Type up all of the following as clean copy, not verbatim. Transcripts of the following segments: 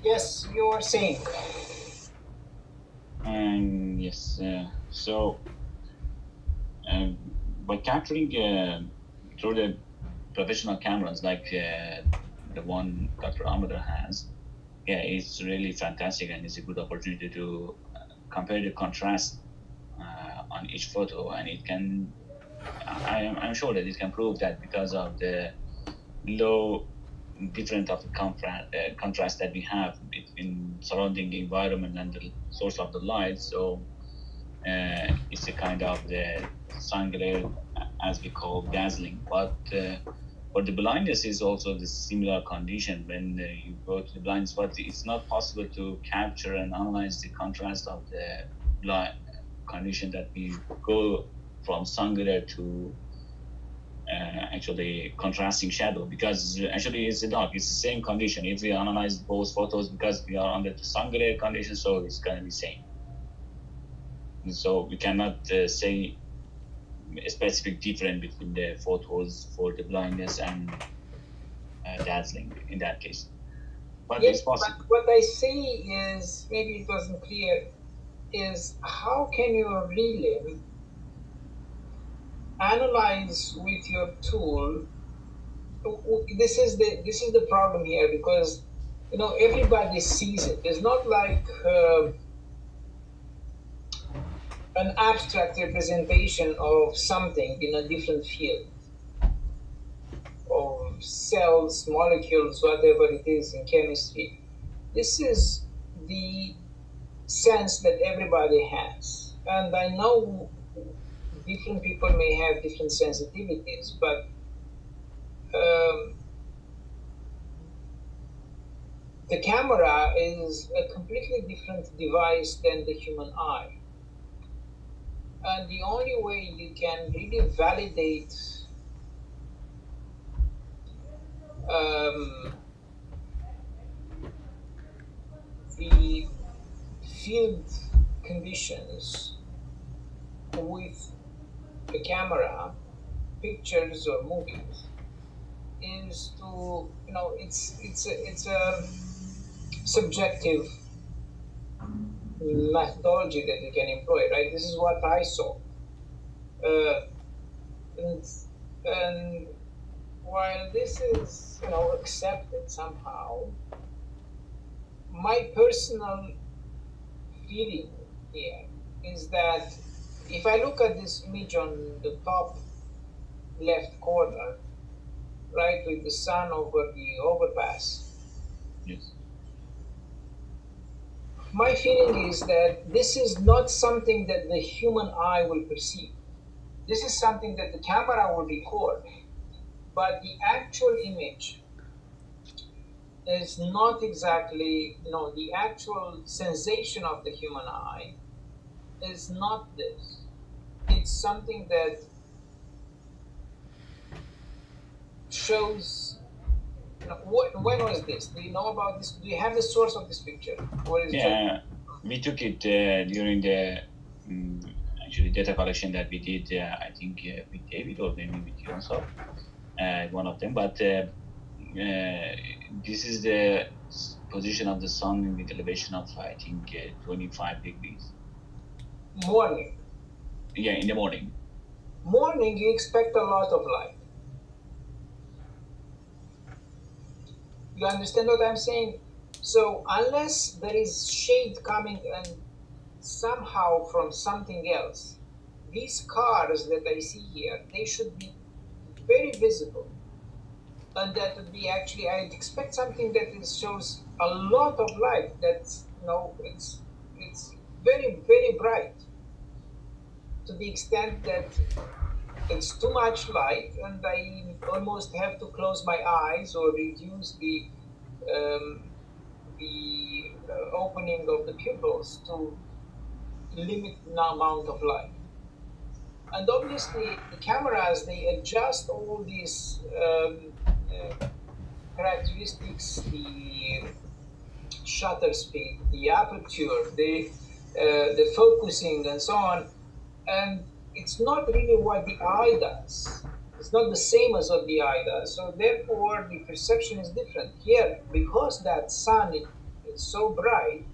Yes, you are saying. Yes, so by capturing through the professional cameras like the one Dr. Amader has, yeah, it's really fantastic and it's a good opportunity to compare the contrast on each photo, and it can. I'm sure that it can prove that because of the low different of the contrast that we have between surrounding environment and the source of the light. So it's a kind of the sun glare, as we call dazzling. But for the blindness is also the similar condition. When you go to the blind spot, it's not possible to capture and analyze the contrast of the blind condition that we go from sun glare to actually contrasting shadow, because actually it's dark. It's the same condition. If we analyze both photos, because we are under the sun glare condition, so it's going to be same. So we cannot say a specific difference between the photos for the blindness and dazzling in that case. But Yes, it's possible. but what I say is, maybe it wasn't clear, is how can you really analyze with your tool? This is the problem here, because everybody sees it. It's not like an abstract representation of something in a different field of cells, molecules, whatever it is in chemistry. This is the sense that everybody has. And I know different people may have different sensitivities, but the camera is a completely different device than the human eye. And the only way you can really validate the field conditions with a camera, pictures or movies, is to it's a subjective methodology that you can employ, right? This is what I saw, and, and while this is accepted somehow, my personal feeling here is that if I look at this image on the top left corner, right, with the sun over the overpass, Yes. my feeling is that this is not something that the human eye will perceive. This is something that the camera will record, but the actual image is not exactly, the actual sensation of the human eye is not this. It's something that shows. When was this? Do you know about this? Do you have the source of this picture? Or is Yeah, we took it during the actually data collection that we did. I think with David or maybe with you also, one of them. But this is the position of the sun with elevation of I think 25 degrees. morning? Yeah, in the morning. Morning, you expect a lot of light. You understand what I'm saying? So unless there is shade coming and somehow from something else, these cars that I see here, they should be very visible. And that would be actually, I'd expect something that shows a lot of light. That's, it's very, very bright, to the extent that it's too much light and I almost have to close my eyes or reduce the opening of the pupils to limit the amount of light. And obviously, the cameras, they adjust all these characteristics, the shutter speed, the aperture, the focusing, and so on. And it's not really what the eye does. It's not the same as what the eye does. So therefore, the perception is different. Here, because that sun so bright,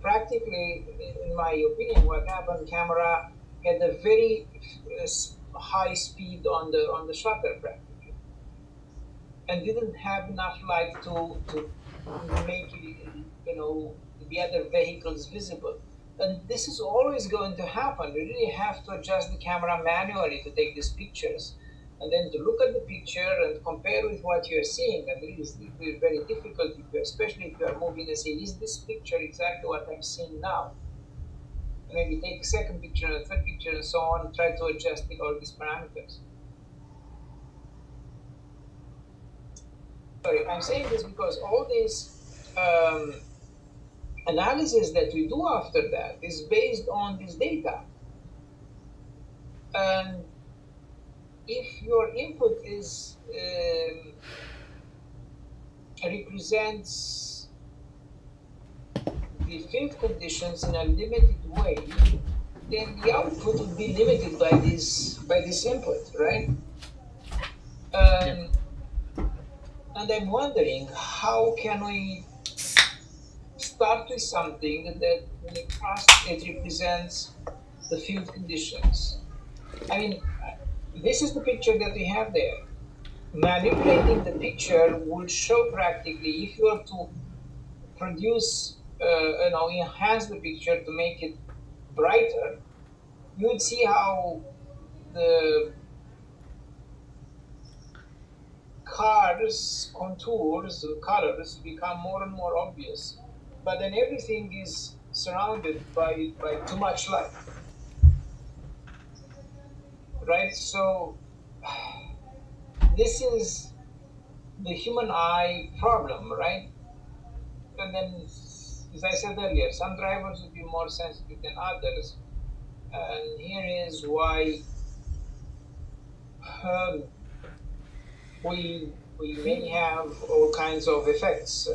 practically, in my opinion, what happened, camera had a very high speed on the shutter practically, and didn't have enough light to make the other vehicles visible. And this is always going to happen. You really have to adjust the camera manually to take these pictures, and then to look at the picture and compare with what you're seeing. And it is very difficult, especially if you are moving and say, is this picture exactly what I'm seeing now? And maybe take a second picture and a third picture and so on, and try to adjust all these parameters. Sorry, I'm saying this because all this analysis that we do after that is based on this data. And if your input is represents the field conditions in a limited way, then the output would be limited by this input, right? Yeah. And I'm wondering, how can we start with something that when it represents the field conditions? I mean, this is the picture that we have there. Manipulating the picture would show practically, if you were to produce, enhance the picture to make it brighter, you would see how the cars, contours, colors become more and more obvious. But then everything is surrounded by too much light, right? So this is the human eye problem, right? And then, as I said earlier, some drivers will be more sensitive than others. And here is why um, we may have all kinds of effects.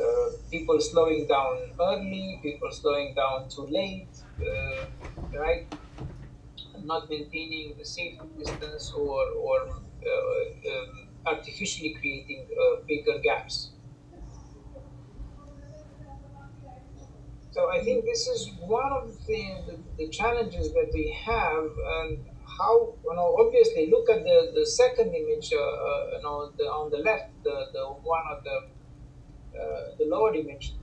People slowing down early, people slowing down too late, right? Not maintaining the safety distance, or artificially creating bigger gaps. So I think this is one of the challenges that we have, and how, obviously look at the second image, on the left, the one of the lower image.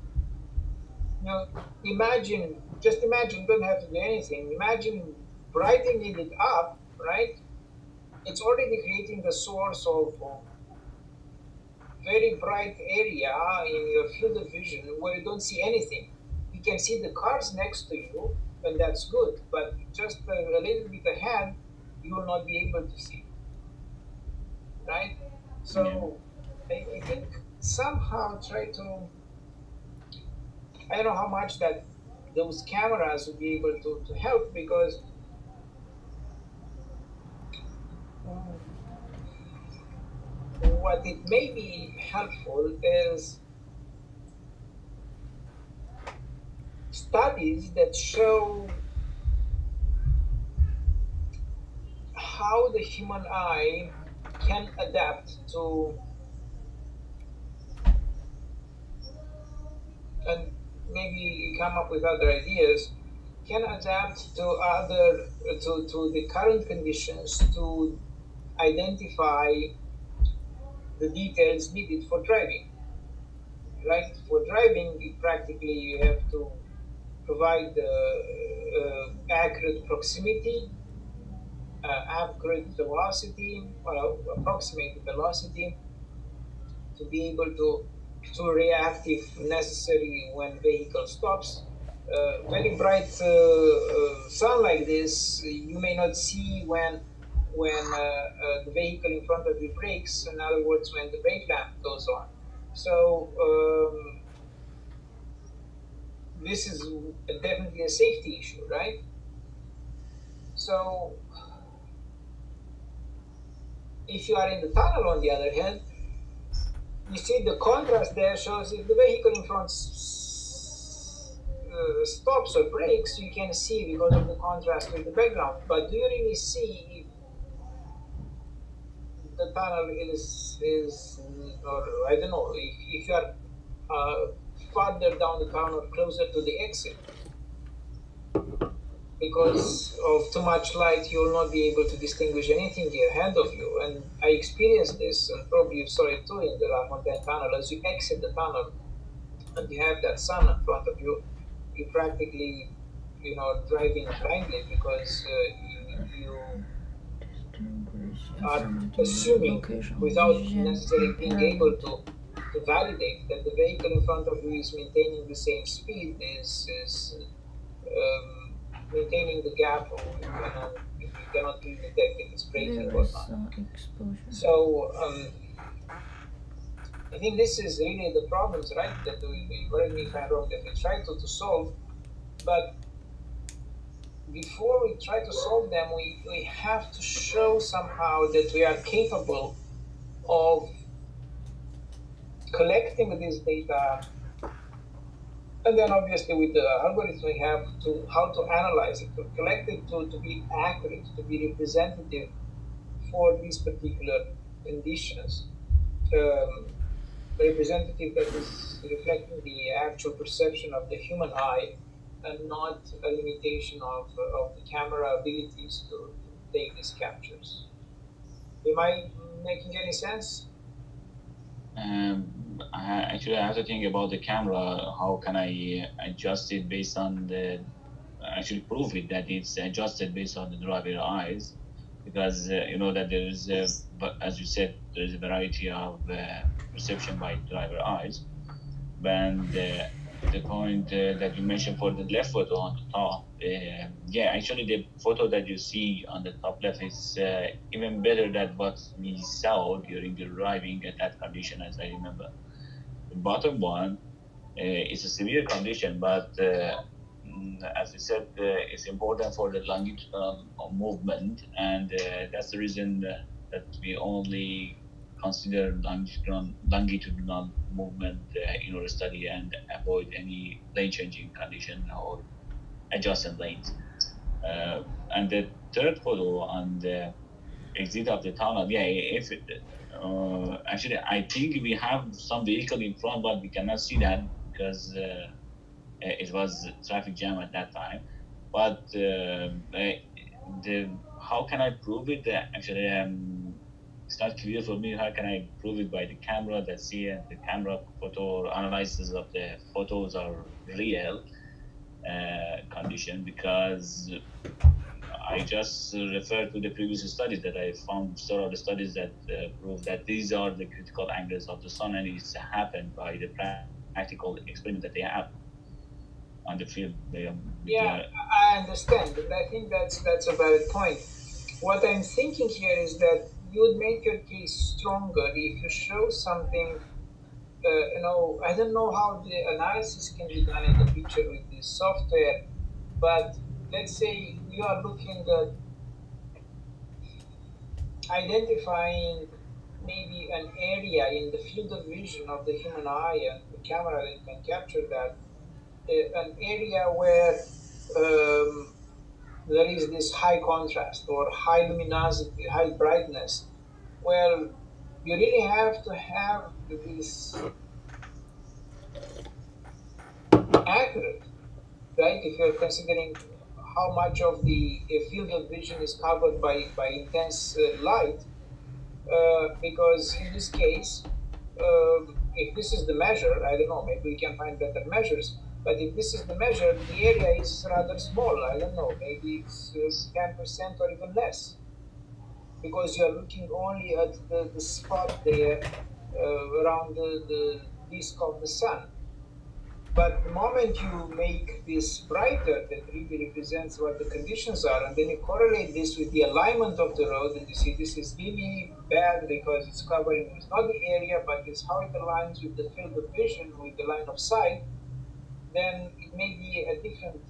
Just imagine, don't have to do anything. Imagine brightening it up, right? It's already creating the source of very bright area in your field of vision where you don't see anything. You can see the cars next to you, and that's good, but just a little bit ahead, you will not be able to see, right? So I think somehow try to, I don't know how much that those cameras will be able to help, because what it may be helpful is studies that show how the human eye can adapt to, and maybe come up with other ideas, can adapt to to the current conditions to identify the details needed for driving. Right? For driving, practically you have to provide accurate proximity, accurate velocity, or approximate velocity, to be able to react if necessary when vehicle stops. Very bright sun like this, you may not see when the vehicle in front of you brakes. In other words, when the brake lamp goes on. So this is definitely a safety issue, right? So if you are in the tunnel, on the other hand, you see the contrast there shows if the vehicle in front stops or brakes, you can see because of the contrast with the background. But do you really see if the tunnel is or I don't know, if you are farther down the town or closer to the exit. Because of too much light, you will not be able to distinguish anything ahead of you. And I experienced this, and probably you saw it too in the La Fontaine tunnel. As you exit the tunnel and you have that sun in front of you, you practically, driving blindly because you are assuming, without necessarily being able to validate, that the vehicle in front of you is maintaining the same speed, is maintaining the gap, or you cannot really detect if it's braking or not. So I think this is really the problems, right? That we correct me if I'm wrong, that we try to solve, but before we try to solve them, we have to show somehow that we are capable of collecting this data, and then obviously with the algorithm we have to how to analyze it, to collect it, to be accurate, to be representative for these particular conditions, representative that is reflecting the actual perception of the human eye, and not a limitation of the camera abilities to take these captures. Am I making any sense? Actually, I have to think about the camera. How can I adjust it based on actually prove it that it's adjusted based on the driver eyes? Because you know that there is, but as you said, there is a variety of perception by driver eyes. And the point that you mentioned for the left photo on the top, yeah, actually the photo that you see on the top left is even better than what we saw during the driving at that condition, as I remember. The bottom one is a severe condition, but as you said, it's important for the longitudinal movement, and that's the reason that we only consider longitudinal movement in our study and avoid any lane changing condition or adjacent lanes. And the third photo on the exit of the tunnel, yeah, if it, actually, I think we have some vehicle in front, but we cannot see that because it was traffic jam at that time. But how can I prove it? Actually, it's not clear for me. How can I prove it by the camera that see the camera photo or analysis of the photos are real condition? Because I just refer to the previous studies that I found several studies that prove that these are the critical angles of the sun, and it's happened by the practical experiment that they have on the field. Yeah, I understand, and I think that's a valid point. What I'm thinking here is that you would make your case stronger if you show something. I don't know how the analysis can be done in the future with this software, but let's say you are looking at identifying maybe an area in the field of vision of the human eye, and the camera that can capture that, an area where there is this high contrast or high luminosity, high brightness. Well, you really have to have this accurate, right? If you're considering how much of the field of vision is covered by intense light, because in this case, if this is the measure, I don't know, maybe we can find better measures, but if this is the measure, the area is rather small. I don't know, maybe it's 10% or even less, because you're looking only at the spot there around the disk of the sun. But the moment you make this brighter, that really represents what the conditions are, and then you correlate this with the alignment of the road, and you see this is really bad because it's covering, it's not the area, but it's how it aligns with the field of vision, with the line of sight, then it may be a different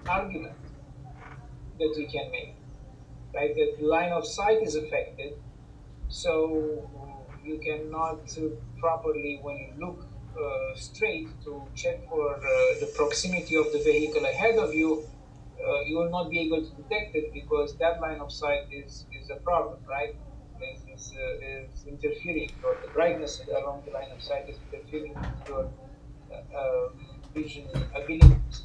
argument that we can make, right? That the line of sight is affected, so you cannot properly, when you look straight to check for the proximity of the vehicle ahead of you, you will not be able to detect it because that line of sight is a problem, right? Is interfering, or the brightness along the line of sight is interfering with your vision abilities.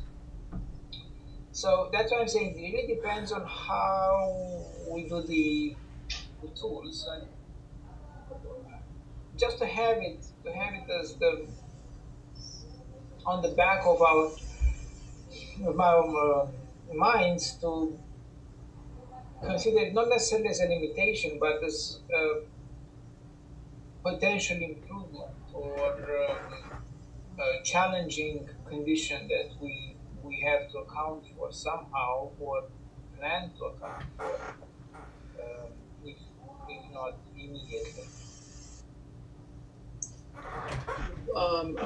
So that's why I'm saying it really depends on how we do the tools, and just to have it as the on the back of our minds, to consider it not necessarily as a limitation, but as potential improvement or challenging condition that we have to account for somehow, or plan to account for, if, if not immediately.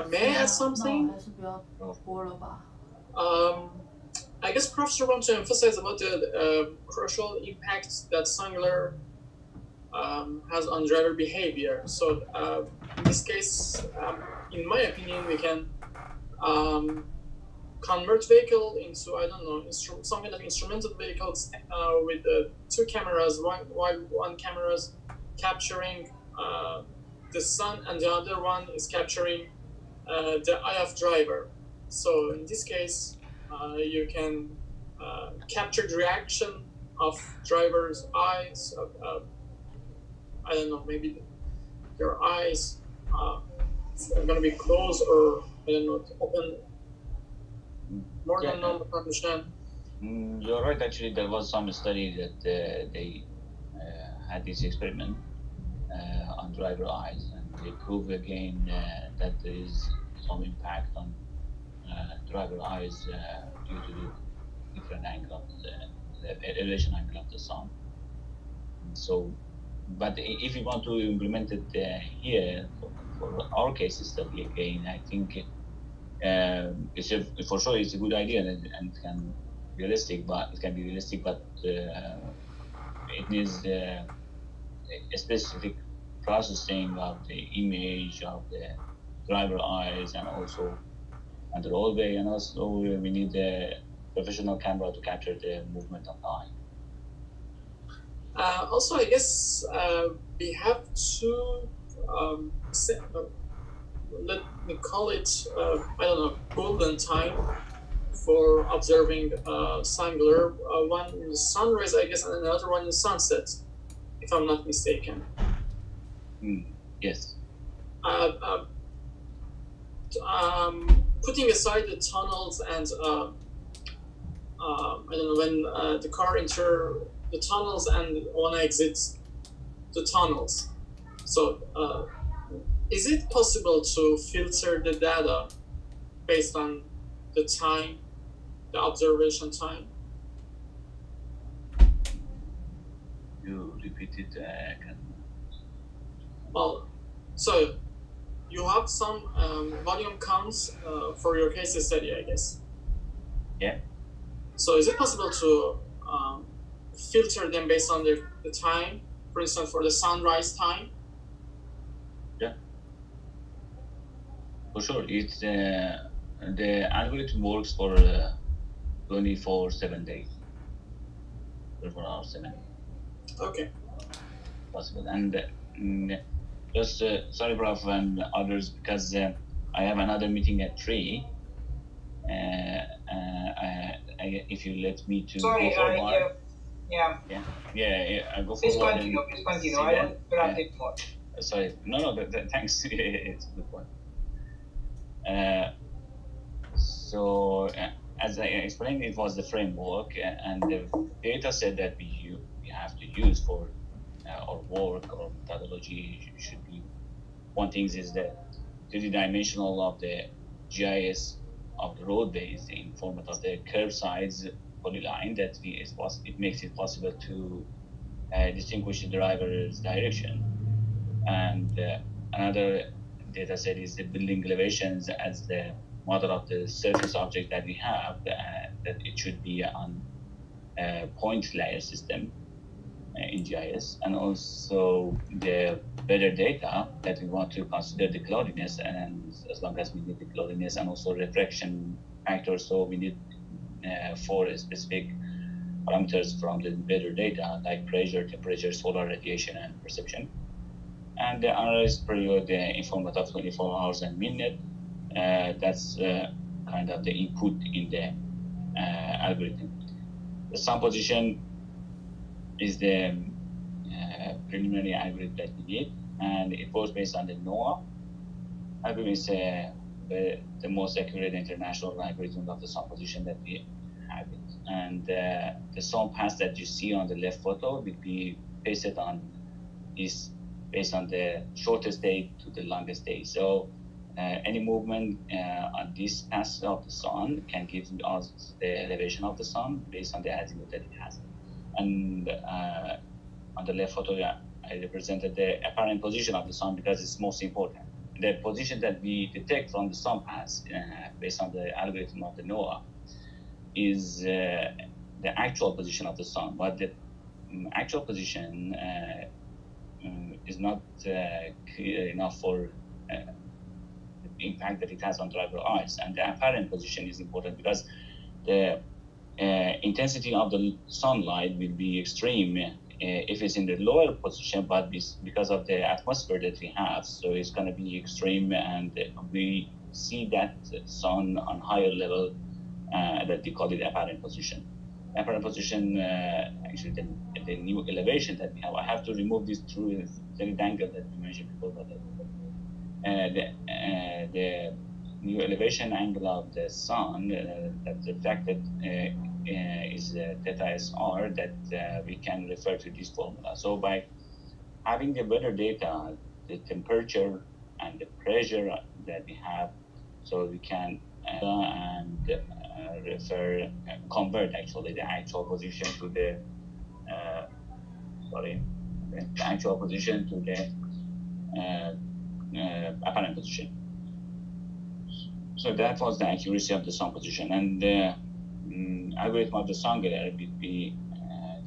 May I add something? I guess Professor wants to emphasize about the crucial impact that Singular has on driver behavior. So in this case, in my opinion, we can convert vehicle into, I don't know, some kind of instrumented vehicles with two cameras, while one camera is capturing the sun and the other one is capturing the eye of driver. So in this case, you can capture the reaction of driver's eyes. I don't know, maybe their eyes are going to be closed, or I don't know, open more than normal condition. You're right. Actually, there was some study that they had this experiment on driver eyes, and they prove again that there is some impact on driver eyes due to the different angle of the elevation angle of the sun. So, but if you want to implement it here for our case study again, I think for sure it's a good idea, and it can be realistic, but it needs a specific processing of the image of the driver eyes, and also on the roadway, and also we need a professional camera to capture the movement of the eye. Also, I guess we have to let me call it, I don't know, golden time for observing Singular. One in the sunrise, I guess, and another one in the sunset, if I'm not mistaken. Yes. Putting aside the tunnels and I don't know, when the car enter the tunnels and one exits the tunnels. So is it possible to filter the data based on the time, the observation time? You repeat it again. Well, so you have some volume counts for your case study, I guess. Yeah. So is it possible to filter them based on the time, for instance, for the sunrise time? Yeah. For sure. It's the algorithm works for 24/7 days, 24 hours 7. Okay. Possible. And just sorry, Prof, and others, because I have another meeting at 3. If you let me to Sorry, go forward. Yeah. I go Please forward. Please continue. I won't interrupt it more. Sorry. No, thanks. It's a good point. So, as I explained, it was the framework, and the data set that we have to use for our work or methodology should be, one thing is the 3D dimensional of the GIS of the roadways in format of the curve size polyline, that it makes it possible to distinguish the driver's direction. And another data set is the building elevations as the model of the surface object that we have, that it should be on a point layer system in GIS, and also the weather data that we want to consider the cloudiness, and as long as we need the cloudiness and also refraction factors, so we need 4 specific parameters from the weather data, like pressure, temperature, solar radiation, and perception. And the analysis period in format of 24 hours and minute, That's kind of the input in the algorithm. The sun position is the preliminary algorithm that we did, and it was based on the NOAA algorithm. Is the most accurate international algorithm of the sun position that we have it. And the sun path that you see on the left photo will be based on is based on the shortest day to the longest day. So any movement on this path of the sun can give us the elevation of the sun based on the azimuth that it has. And on the left photo, I represented the apparent position of the sun because it's most important. The position that we detect from the sun path based on the algorithm of the NOAA is the actual position of the sun, but the actual position is not clear enough for the impact that it has on driver eyes. And the apparent position is important because the intensity of the sunlight will be extreme if it's in the lower position, but because of the atmosphere that we have, so it's going to be extreme, and we see that sun on higher level that we call it apparent position. Apparent position, actually the new elevation that we have, I have to remove this through the angle that we mentioned before, but the new elevation angle of the sun that's reflected is theta SR that we can refer to this formula. So by having the weather data, the temperature and the pressure that we have, so we can convert actually the actual position to the the actual position to the apparent position. So that was the accuracy of the sun position, and the algorithm of the sun glare will be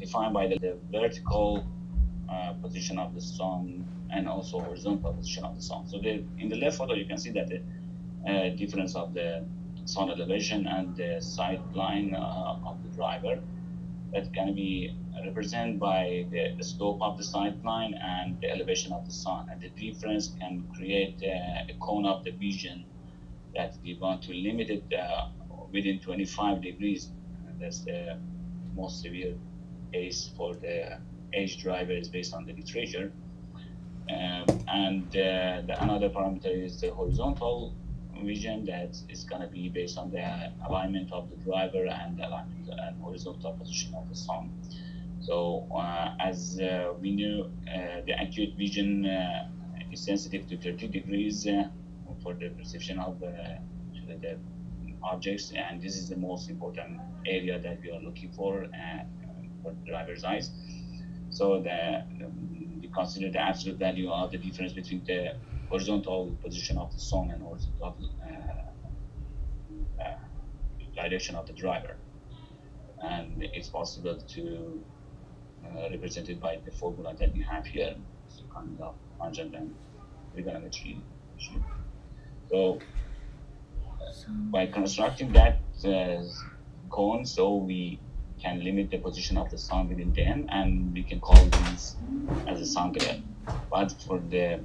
defined by the vertical position of the sun and also horizontal position of the sun. So in the left photo, you can see that the difference of the sun elevation and the sight line of the driver that can be represented by the slope of the sight line and the elevation of the sun. And the difference can create a cone of the vision that we want to limit it within 25 degrees. That's the most severe case for the age drivers based on the literature. And another parameter is the horizontal vision that is going to be based on the alignment of the driver and alignment and horizontal position of the sun. So as we know, the acute vision is sensitive to 30 degrees for the perception of the objects, and this is the most important area that we are looking for the driver's eyes. So we consider the absolute value of the difference between the horizontal position of the sun and horizontal direction of the driver, and it's possible to represent it by the formula that we have here. It's kind of tangent and trigonometry. So by constructing that cone, so we can limit the position of the sun within them, and we can call these as a sun glare. But for the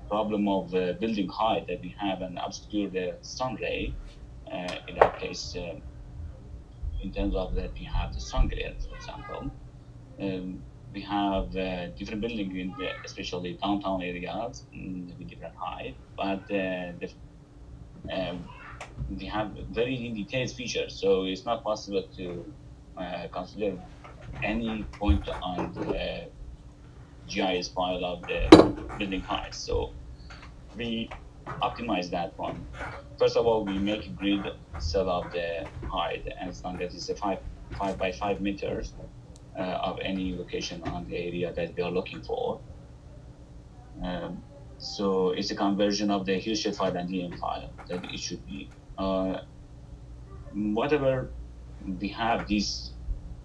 problem of building height that we have and obscure the sun ray, in that case, in terms of that we have the sun glare, for example, we have different buildings in especially downtown areas with different height, but we have very detailed features, so it's not possible to consider any point on the GIS file of the building height. So we optimize that one. First of all, we make a grid cell of the height, and as long as it's a 5 by 5 meters of any location on the area that we are looking for. So it's a conversion of the Hillshade file and DM file that it should be. Whatever we have this,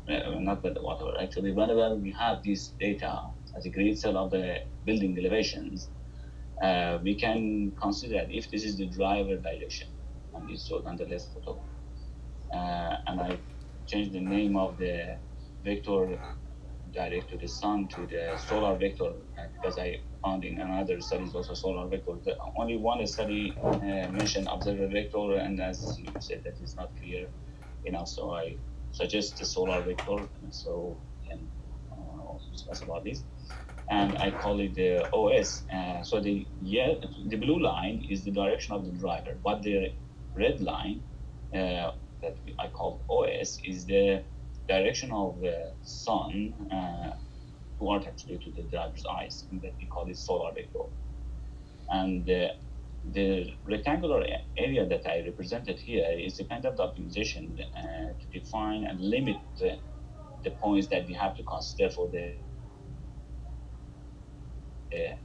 actually, whenever we have this data as a grid cell of the building elevations, we can consider if this is the driver direction, and it's shown on the left photo. And I changed the name of the vector direct to the sun, to the solar vector, because I found in another studies also solar vector. Only one study mentioned observer vector, and as you said, that is not clear enough. So I suggest the solar vector, and so we can also discuss about this. And I call it the OS. So the blue line is the direction of the driver, but the red line that I call OS is the direction of the sun toward actually to the driver's eyes, and that we call it solar vector. And the rectangular area that I represented here is a kind of the optimization to define and limit the points that we have to consider for the you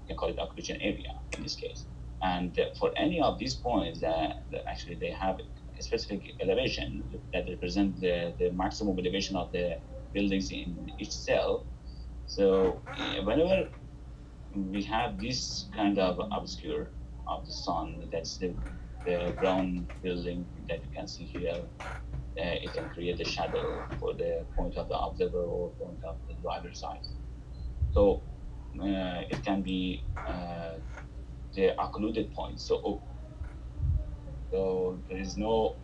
can call it occlusion area in this case. And for any of these points that actually they have a specific elevation that represent the maximum elevation of the buildings in each cell. So whenever we have this kind of obscure of the sun, that's the brown building that you can see here, it can create a shadow for the point of the observer or point of the driver's side. So it can be the occluded point. So there is no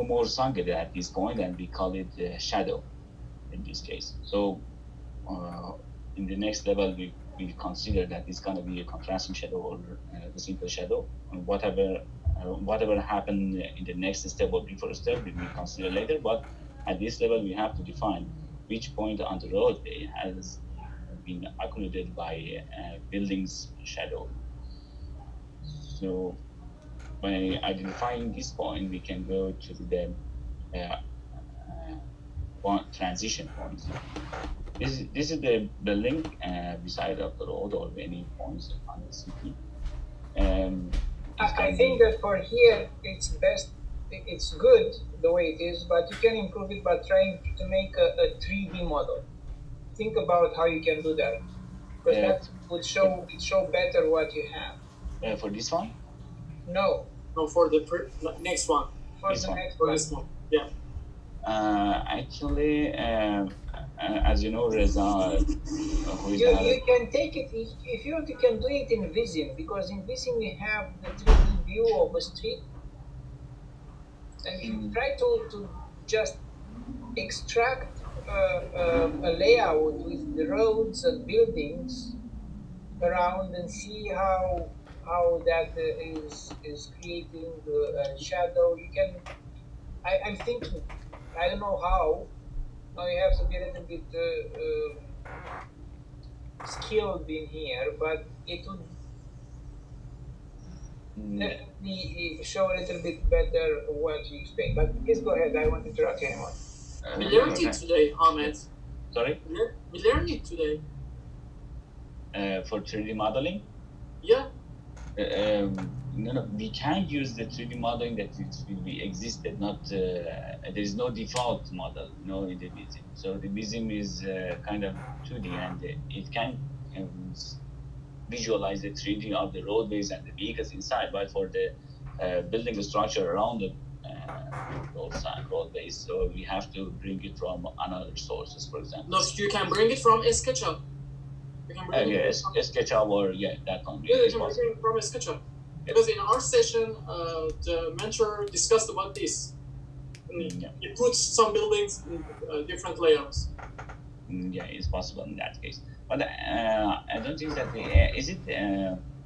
more sun at this point, and we call it the shadow in this case. So in the next level, we consider that it's going to be a contrasting shadow or the simple shadow. And whatever happened in the next step or before step, we will consider later. But at this level, we have to define which point on the roadway has been occluded by building's shadow. So by identifying this point, we can go to the transition points. This is the building beside of the road or any points on the city. I think that for here, it's best, it's good the way it is, but you can improve it by trying to make a 3D model. Think about how you can do that, because that would show better what you have. For this one? No. No, for the next one. For the next one. Yeah. Actually, as you know, Reza, you can take it if you want. You can do it in Vissim, because in Vissim we have the 3D view of a street, and you try to just extract a layout with the roads and buildings around and see how that is creating the shadow. You can. I'm thinking. I don't know how. Now you have to be a little bit skilled in here, but it would definitely show a little bit better what you explained. But please go ahead. I won't interrupt you anymore. We learned it today, Ahmed. Sorry? We learned it today. For 3D modeling? Yeah. No, we can use the 3D modeling that will be existed. Not there is no default model, in the Vissim. So the Vissim is kind of 2D, and it can visualize the 3D of the roadways and the vehicles inside. But for the building structure around the roadways, so we have to bring it from another sources, for example. No, you can bring it from SketchUp. You can bring it from SketchUp or that one. Yeah, you can bring it from SketchUp. Because in our session, the mentor discussed about this. He puts some buildings in different layouts. Yeah, it's possible in that case. But I don't think that is it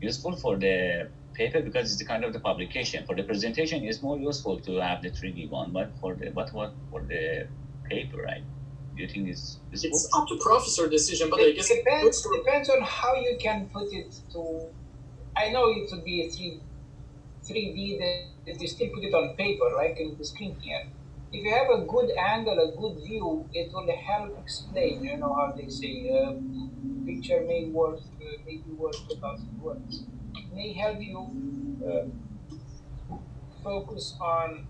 useful for the paper, because it's the kind of the publication. For the presentation, it's more useful to have the 3D one. But for the paper, right? Do you think it's useful? It's up to professor decision, but I guess it depends on how you can put it to. I know it would be a 3D that you still put it on paper, like in the screen here. If you have a good angle, a good view, it will help explain. You know how they say, picture may be worth 1,000 words. It may help you focus on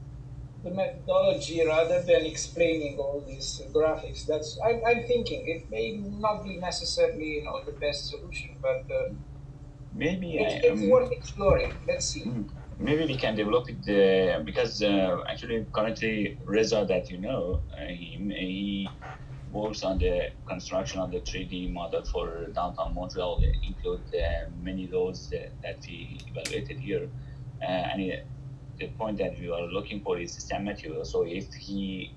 the methodology rather than explaining all these graphics. I'm thinking it may not be necessarily the best solution, but. Maybe it's worth exploring. Let's see. maybe we can develop it because actually currently Reza, that you know him, he works on the construction of the 3D model for downtown Montreal, include many roads that we evaluated here. The point that we are looking for is San Matthew. So if he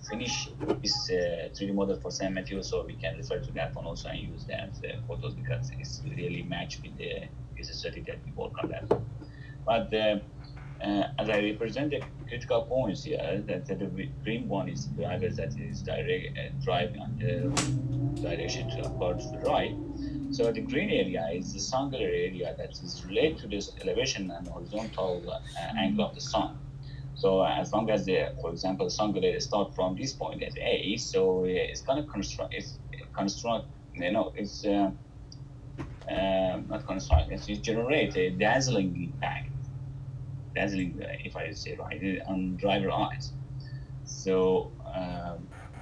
finish this 3D model for San Matthew, so we can refer to that one also and use that photos because it's really matched with the case study that we work on that. But as I represent the critical points here, that the green one is the drivers that is driving on the direction towards the right. So the green area is the singular area that is related to this elevation and horizontal angle of the sun. So as long as for example, the singular start from this point at A, so it's gonna construct, not construct, it's generate a dazzling impact, if I say right, on driver eyes. So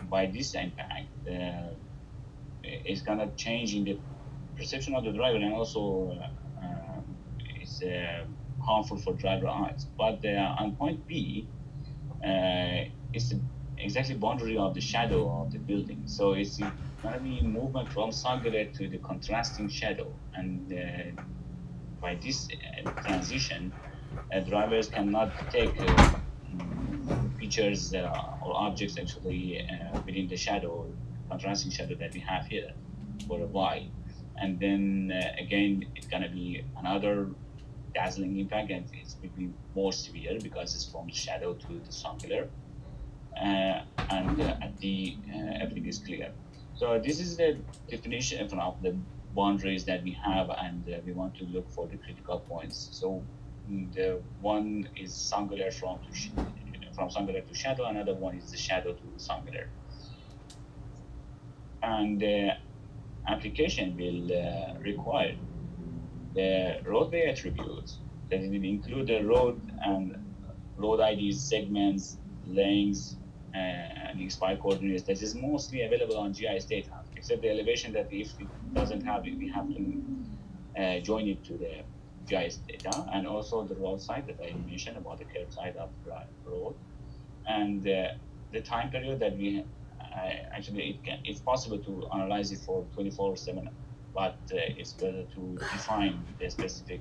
by this impact, it's gonna change in the perception of the driver, and also it's harmful for driver eyes. But on point B, it's exactly boundary of the shadow of the building. So it's gonna be movement from singular to the contrasting shadow, and by this transition, drivers cannot take pictures or objects actually within the shadow, contrasting shadow that we have here for a while. And then again, it's gonna be another dazzling impact, and it's will be more severe because it's from the shadow to the singular. And at the everything is clear. So this is the definition of the boundaries that we have, and we want to look for the critical points. So the one is singular from singular to shadow, another one is the shadow to singular. And the application will require the roadway attributes that will include the road and road IDs, segments, lengths, and expired coordinates that is mostly available on GIS data, except the elevation that if it doesn't have it, we have to join it to the GIS data, and also the road side that I mentioned about the curved side of the road, and the time period that we actually it's possible to analyze it for 24/7, but it's better to define the specific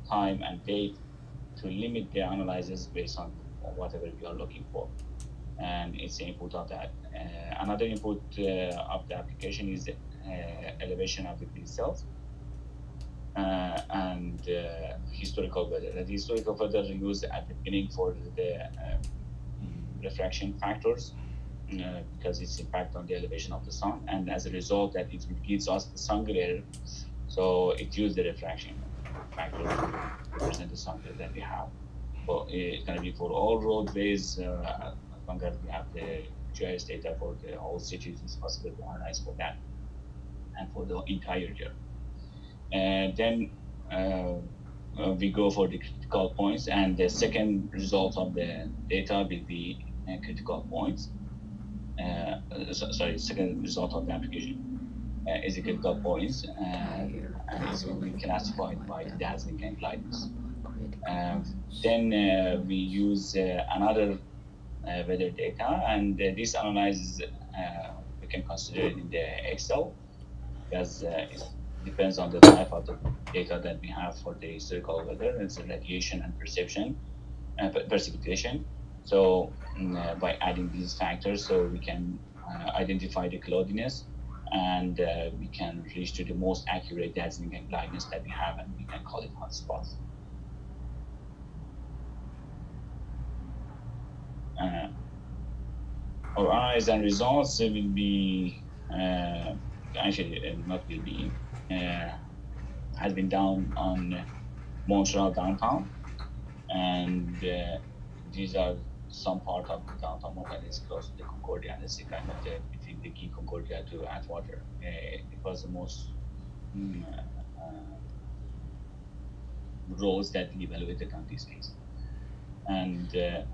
time and date to limit the analysis based on whatever we are looking for. And it's the input of that. Another input of the application is the elevation of the grid itself and historical weather. The historical weather used at the beginning for the refraction factors because it's impact on the elevation of the sun, and as a result that it gives us the sun glare, so it uses the refraction factor to represent the sun glare that we have. So it's going to be for all roadways, as long as we have the GIS data for the whole cities, it's possible to analyze for that and for the entire year. And then we go for the critical points, and the second result of the data will be critical points. Second result of the application is the critical points, and it will be classified by the dazzling and lightness. Then we use another weather data, and this analysis we can consider it in the Excel because it depends on the type of the data that we have for the historical weather. It's the radiation and precipitation. So by adding these factors, so we can identify the cloudiness, and we can reach to the most accurate dazzling and lightness that we have, and we can call it hotspots. Our analysis and results will be has been done on Montreal downtown, and these are some part of the downtown Montreal is close to the Concordia, and it's kind of between the key Concordia to Atwater. It was the most roads that we evaluated on this case, and the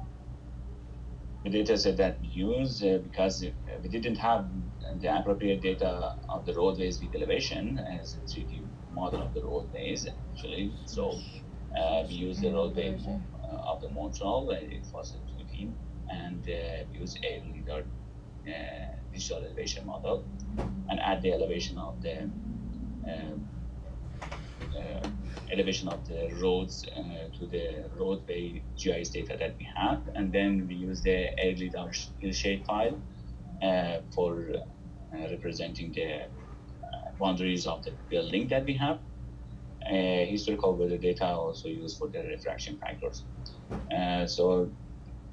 data set that we use, because we didn't have the appropriate data of the roadways with elevation as a 3D model of the roadways actually. So We use the roadway of the Montreal, it was a 2D, and we use a LiDAR digital elevation model, and add the elevation of the roads to the roadway GIS data that we have, and then we use the LiDAR hillshade file for representing the boundaries of the building that we have. Historical weather data also used for the refraction factors. So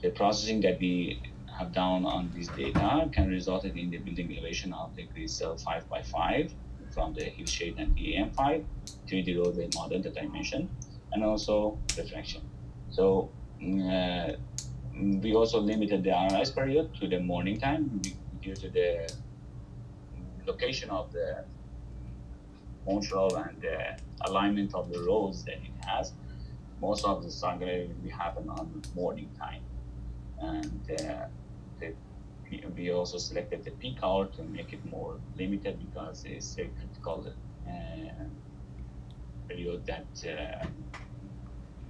the processing that we have done on this data can result in the building elevation of the grid cell 5x5 from the hillshade and the AM file, 3D roadway model that I mentioned, and also refraction. So we also limited the analyze period to the morning time due to the location of the Montreal and the alignment of the roads that it has. Most of the sun glare will happen on morning time, and we also selected the peak hour to make it more limited because it's a critical period that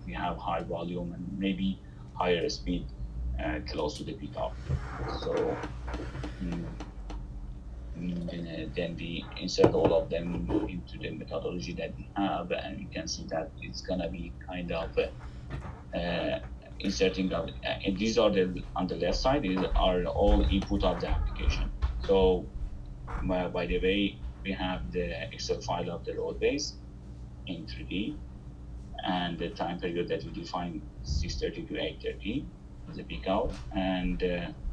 we have high volume and maybe higher speed close to the peak hour. So then we insert all of them into the methodology that we have, and you can see that it's gonna be kind of inserting of, and these are on the left side, these are all input of the application. So by the way, we have the Excel file of the roadways in 3D, and the time period that we define 6:30 to 8:30 is a peak hour, and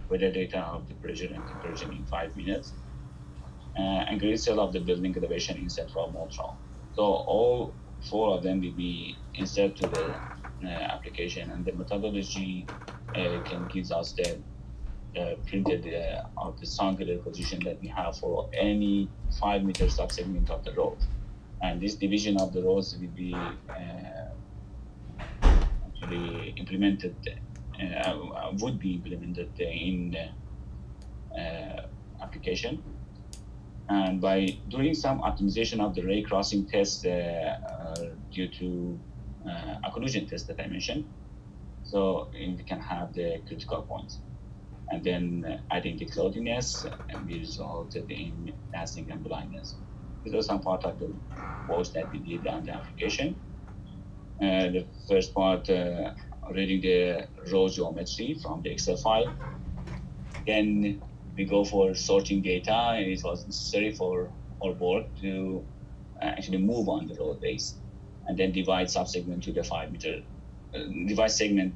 weather data of the pressure and temperature in 5 minutes, and grid cell of the building elevation in central Montreal. So all 4 of them will be inserted to the application, and the methodology can give us the printed of the singular position that we have for any 5-meter subsegment of the road. And this division of the roads will be actually implemented, would be implemented in the application. And by doing some optimization of the ray crossing test due to occlusion test that I mentioned, so we can have the critical points. And then adding the cloudiness, and we resulted in dazzling and blindness. These are some part of the work that we did on the application. The first part, reading the row geometry from the Excel file. Then we go for sorting data, and it was necessary for our work to actually move on the roadways, and then divide subsegment to the 5-meter, divide segment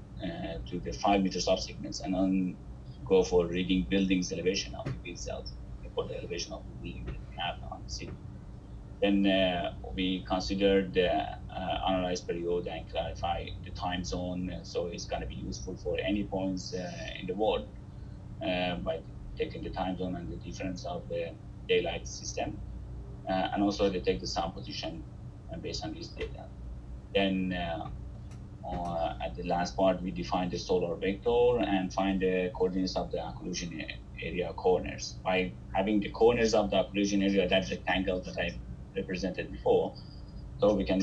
to the 5-meter subsegments, and then go for reading buildings elevation of the grid cells for the elevation of the building that we have on the city. Then we considered the analyze period and clarify the time zone, so it's going to be useful for any points in the world by taking the time zone and the difference of the daylight system, and also they take the sun position based on this data. Then at the last part, we define the solar vector and find the coordinates of the occlusion area corners. By having the corners of the occlusion area, that rectangle that I represented before, so we can,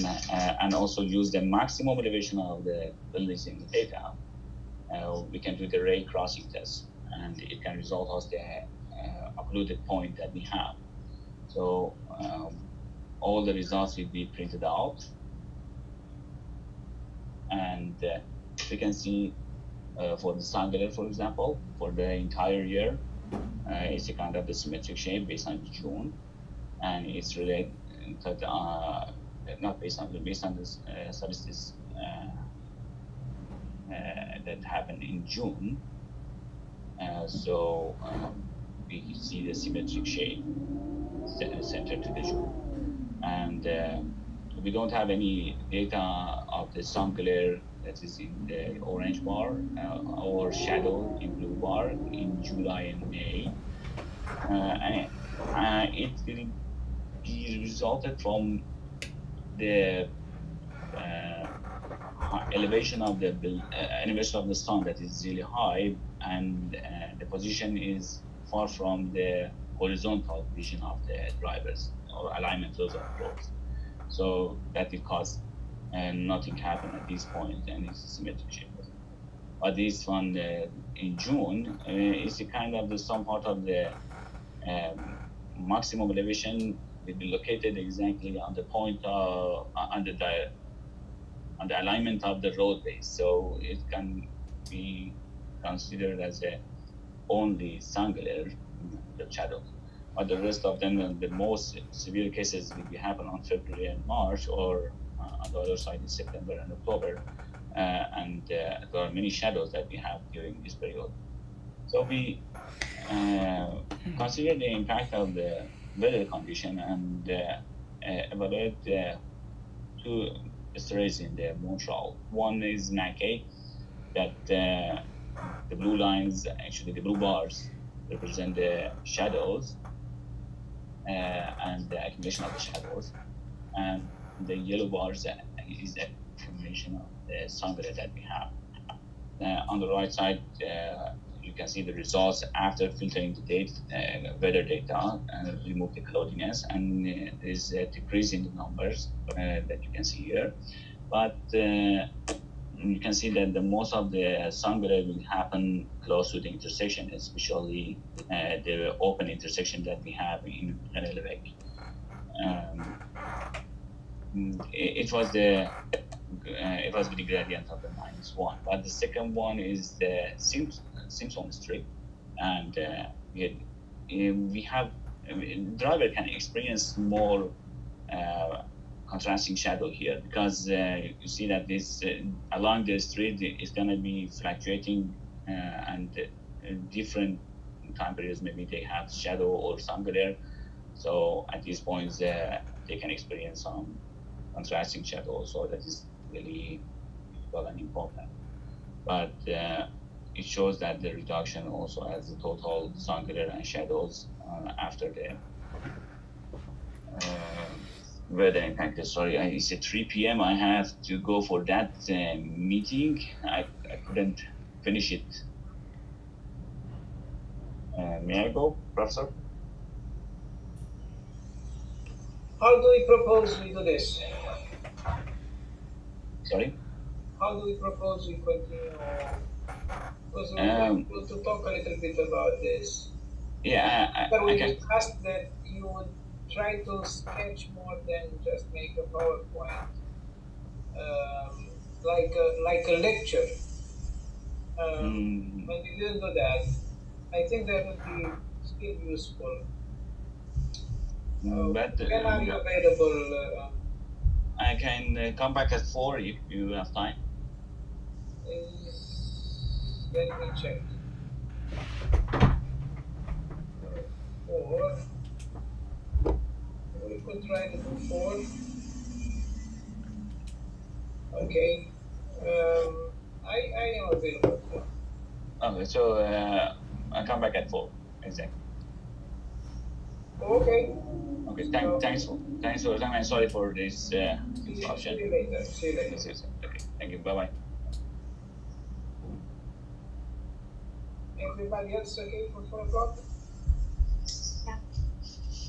and also use the maximum elevation of the buildings in the data, we can do the ray crossing test, and it can result as the occluded point that we have. So all the results will be printed out, and we can see for the sun glare, for example, for the entire year, it's a kind of the symmetric shape based on June, and it's related not based on the solstice that happened in June. So we see the symmetric shape centered to the June, and we don't have any data of the sun glare that is in the orange bar or shadow in blue bar in July and May, and it will be resulted from the elevation of the elevation of the sun that is really high, and the position is far from the horizontal vision of the drivers or alignment of the roads. So that will cause and nothing happened at this point, and it's symmetric shape. But this one in June is a kind of some part of the maximum elevation will be located exactly on the point on the alignment of the roadway, so it can be considered as a only singular the shadow. But the rest of them, the most severe cases will be happen on February and March, or on the other side in September and October. And there are many shadows that we have during this period. So we consider the impact of the weather condition and evaluate two straits in the Montreal. One is Mackay, that the blue lines, actually the blue bars, represent the shadows and the accumulation of the shadows, and the yellow bars is the accumulation of the sun glare that we have. On the right side, you can see the results after filtering the weather data and remove the cloudiness, and there's a decrease in the numbers that you can see here. But you can see that the most of the sun glare will happen close to the intersection, especially the open intersection that we have in Renelevec. It was with the gradient of the -1, but the second one is the Simpson Street, and we have driver can experience more contrasting shadow here, because you see that this along the street is going to be fluctuating and different time periods. Maybe they have shadow or sun glare, so at these points they can experience some contrasting shadow, so that is really difficult and important. But it shows that the reduction also has the total sun glare and shadows after the weather impact. Sorry, it's at 3 p.m. I have to go for that meeting. I couldn't finish it. May I go, Professor? How do we propose we do this? Sorry? How do we propose we continue? Because we want to talk a little bit about this. Yeah, but we discussed that you would try to sketch more than just make a PowerPoint, like a lecture. When you didn't do that, I think that would be still useful. But when are you available? I can come back at 4 if you have time. Let me check. 4. We could try to do 4. Okay. I am available. Okay, so I'll come back at 4. Exactly. Okay. Okay. Thanks for time. I'm sorry for this interruption. See you later. Okay. Thank you. Bye bye. Everybody else okay for 4 o'clock? Yeah.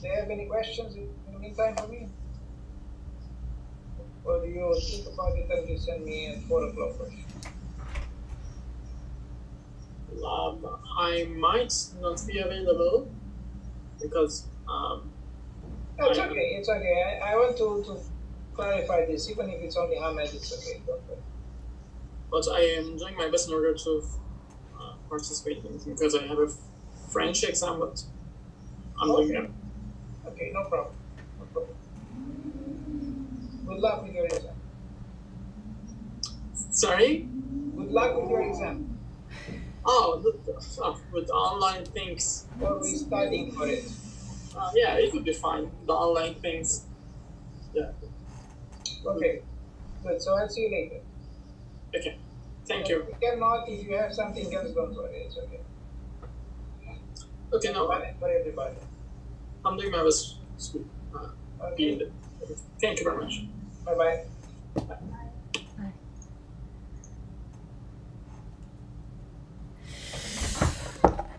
Do you have any questions in the meantime for me? Or do you think about it and you send me at 4 o'clock? I might not be available because That's okay. It's okay. I want to clarify this. Even if it's only Ahmed, it's okay. Don't worry. But I am doing my best in order to participate in it because I have a French exam, but I'm doing it. Okay, no problem. Good luck with your exam. Sorry? Good luck with your exam. Oh, with online things. Or we studying for it. Yeah, it would be fine. The online things. Yeah. Okay. Good. So I'll see you later. Okay. Thank you. If you cannot, if you have something else, don't worry. It's okay. Okay, no. For everybody. I'm doing my best. Okay. Thank you very much. Bye-bye.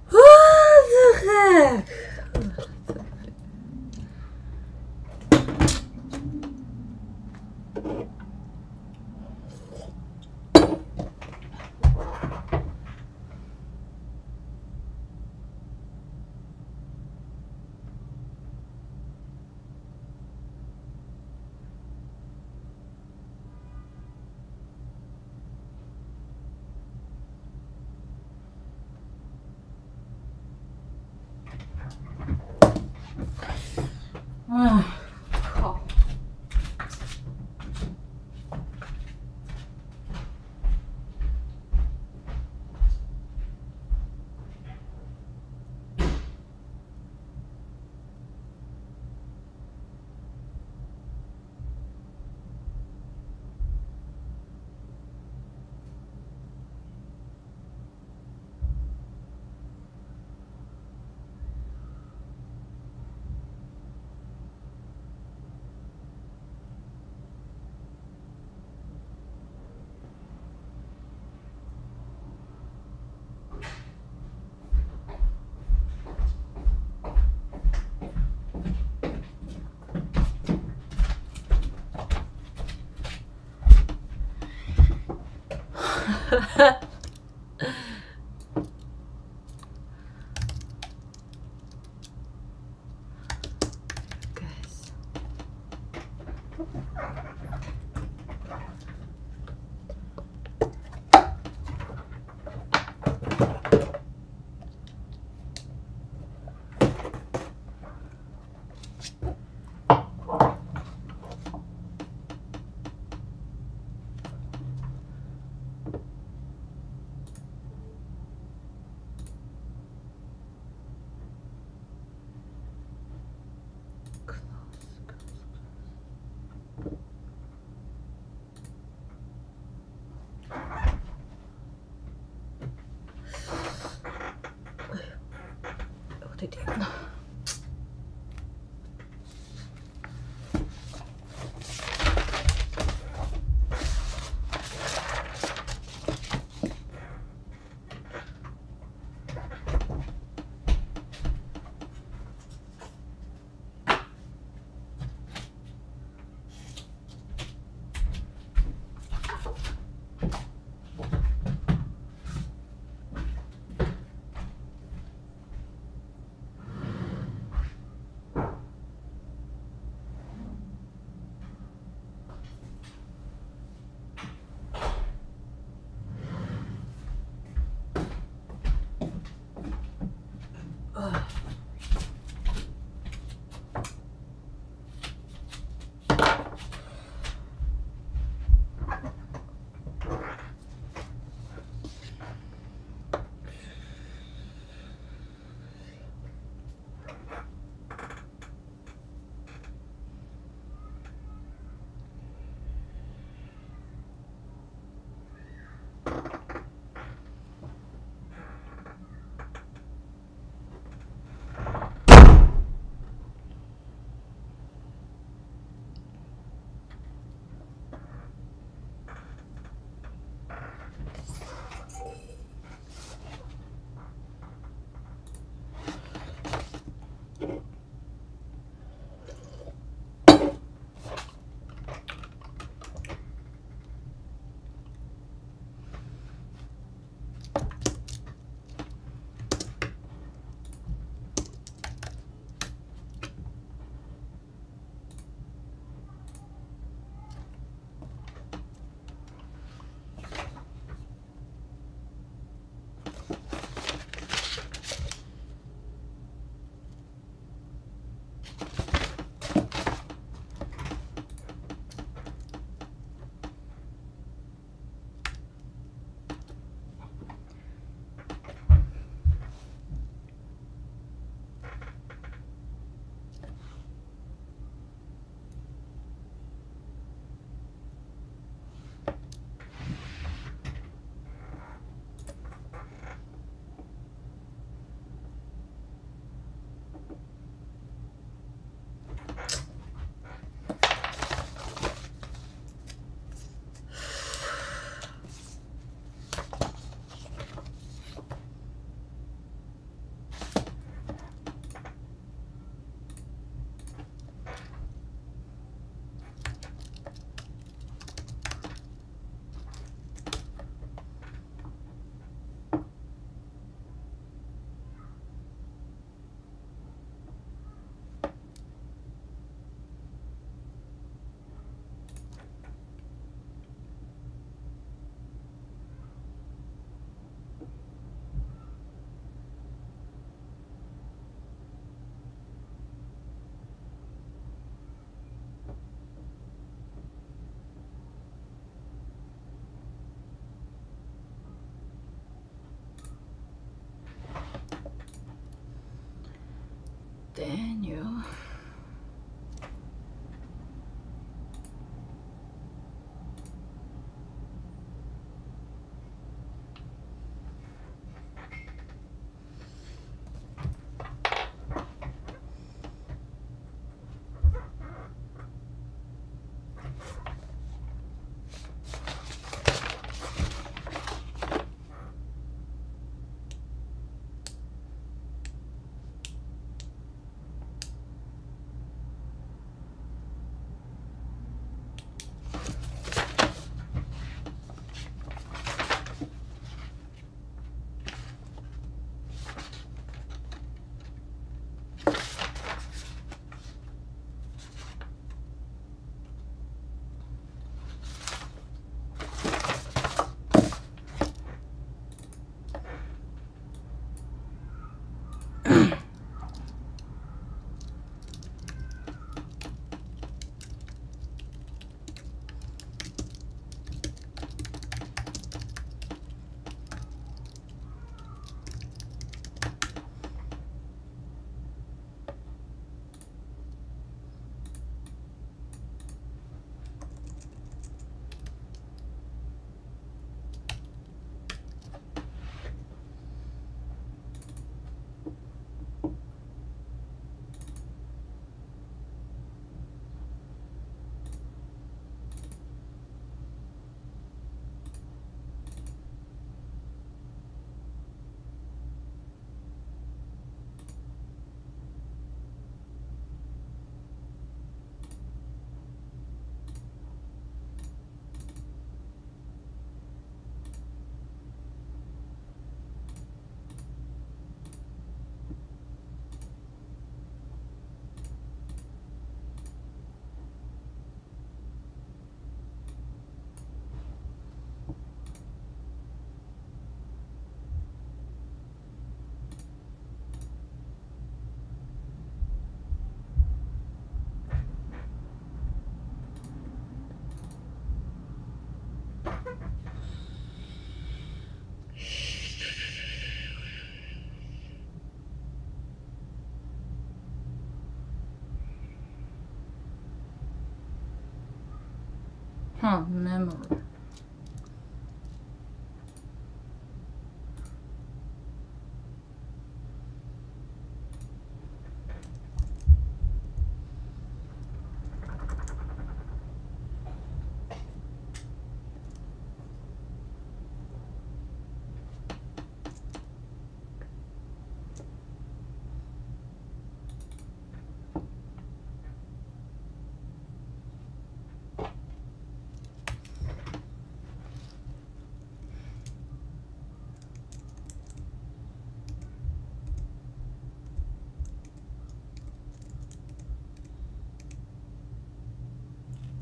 What the heck? 靠！Guys.我的天呐！ Daniel. Huh, memory.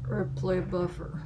Replay buffer.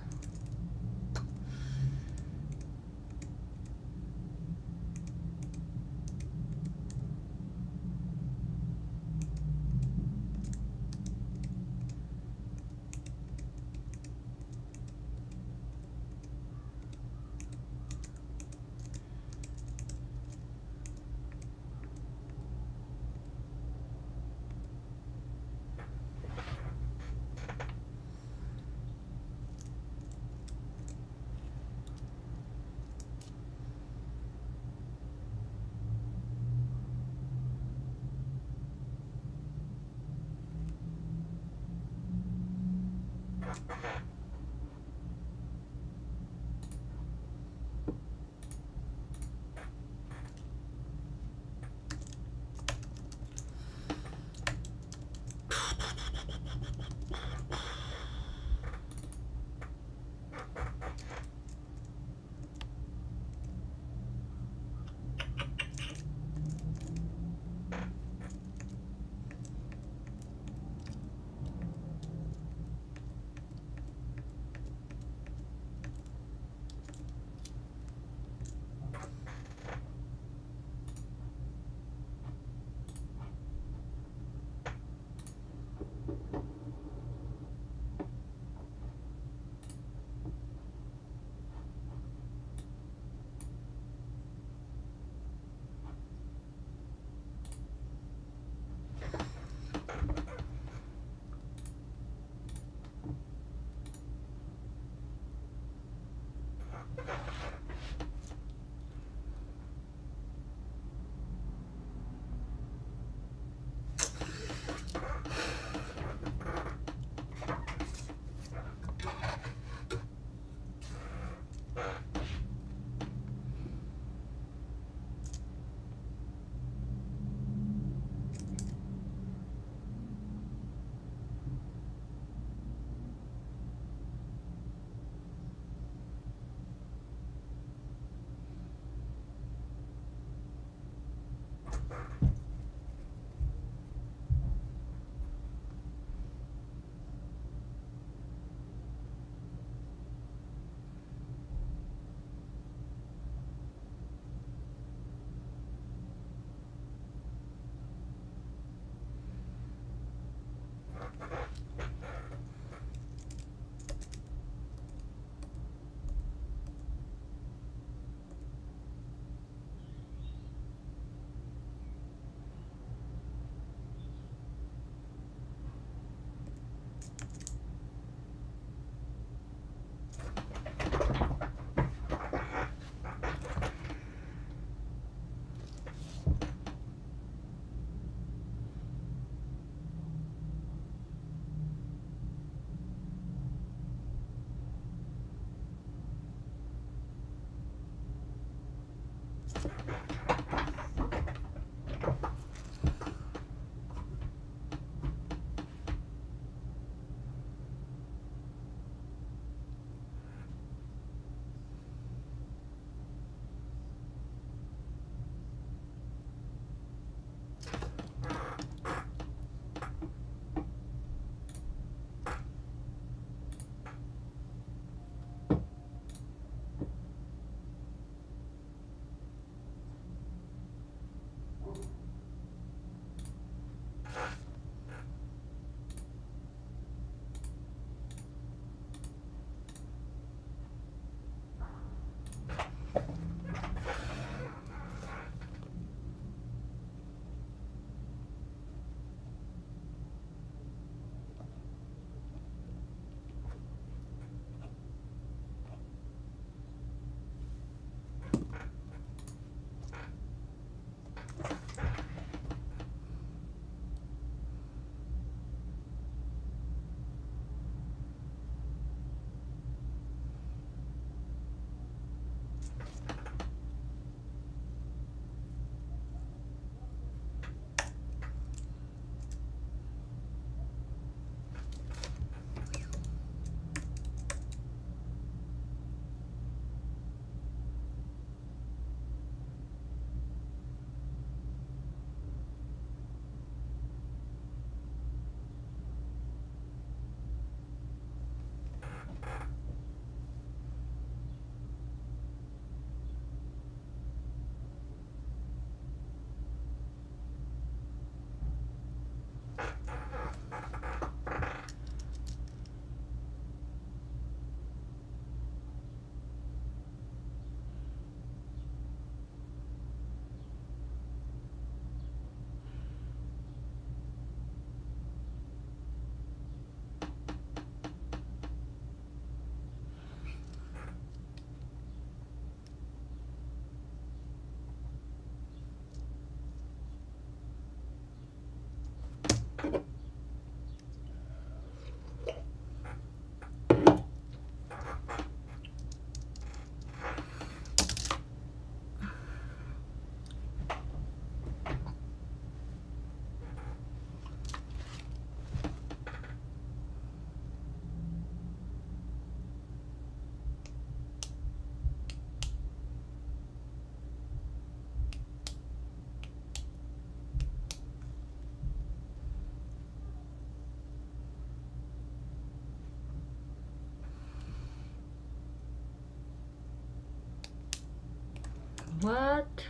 What?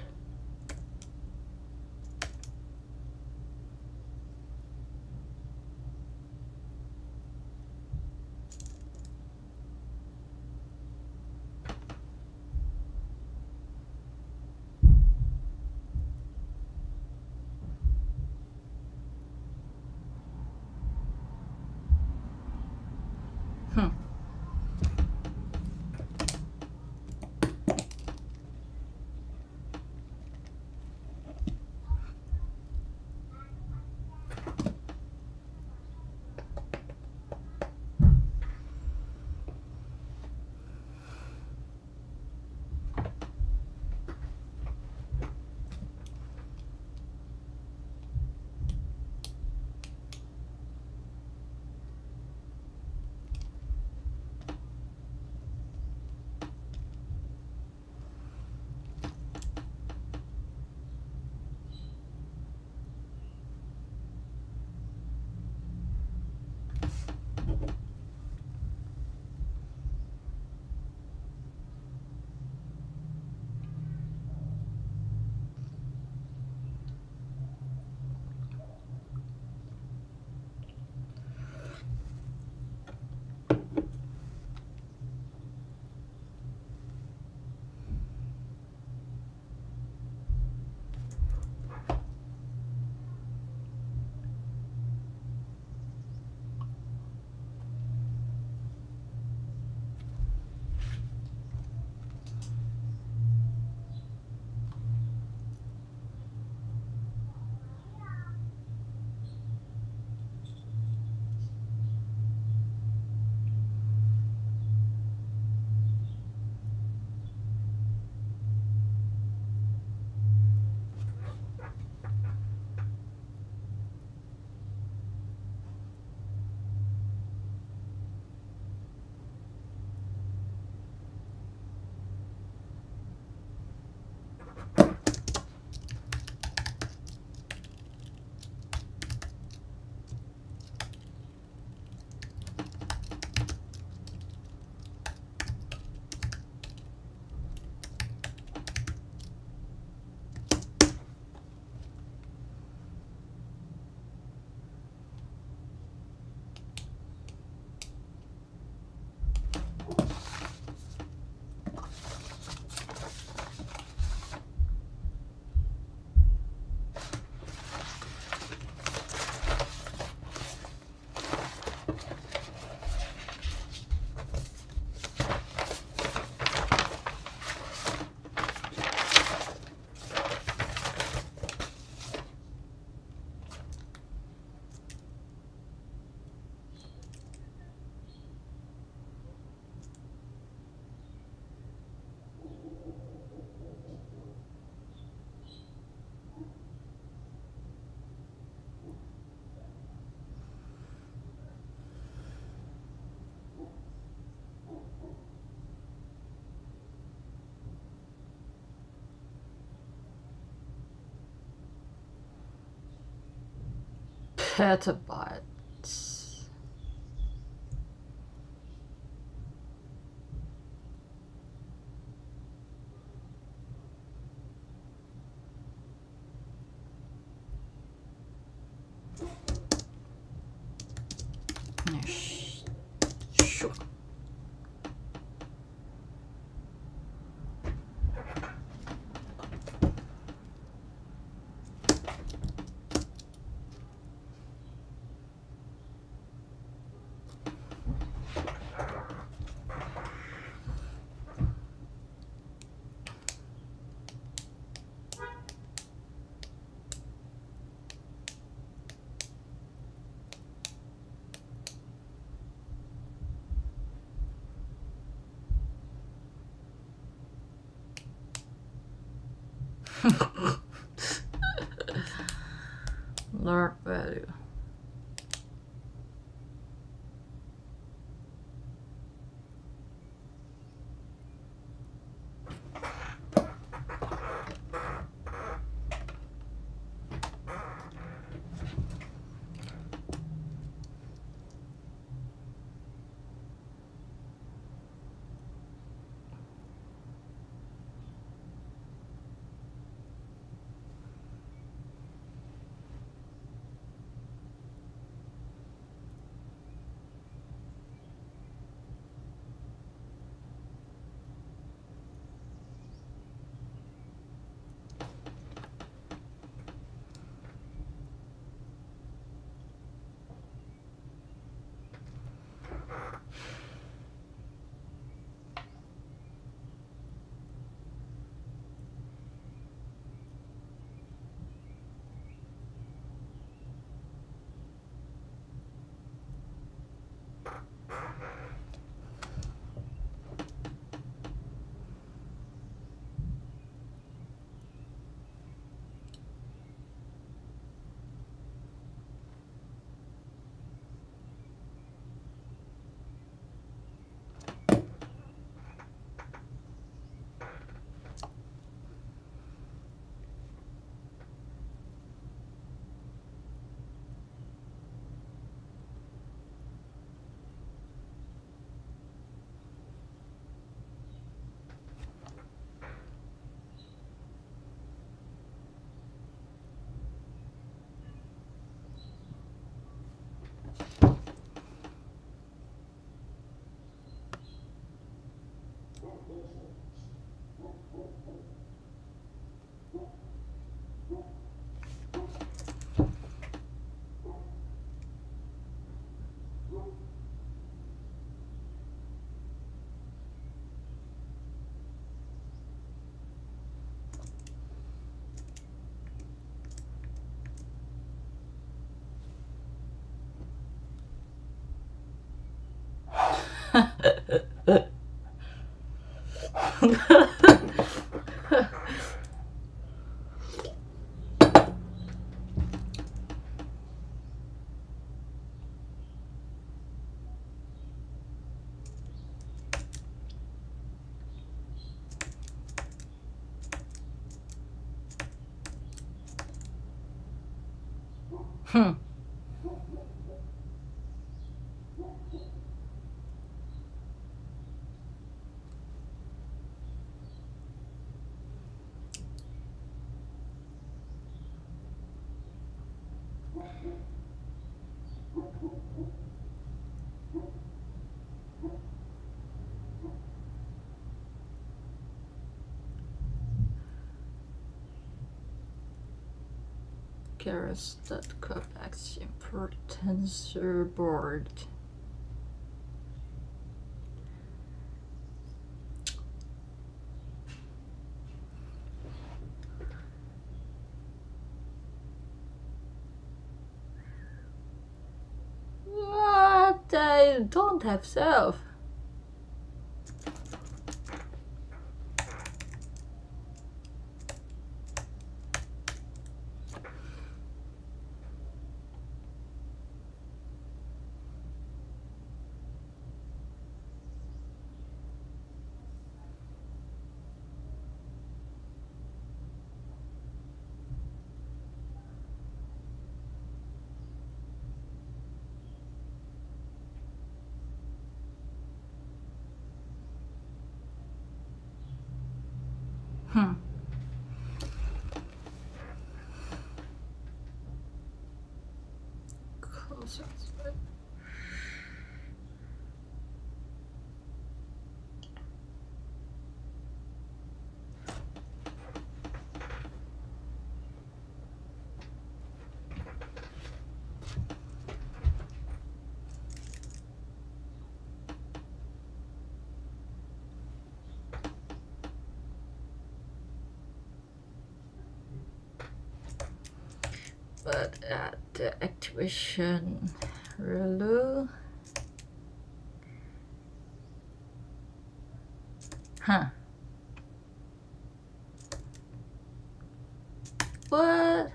Hmm. Petabytes. Sure. Lark value. Hmm. Garrus that coax importance board. What? I don't have self. Hmm. Close outside. But at the activation rule, huh? What?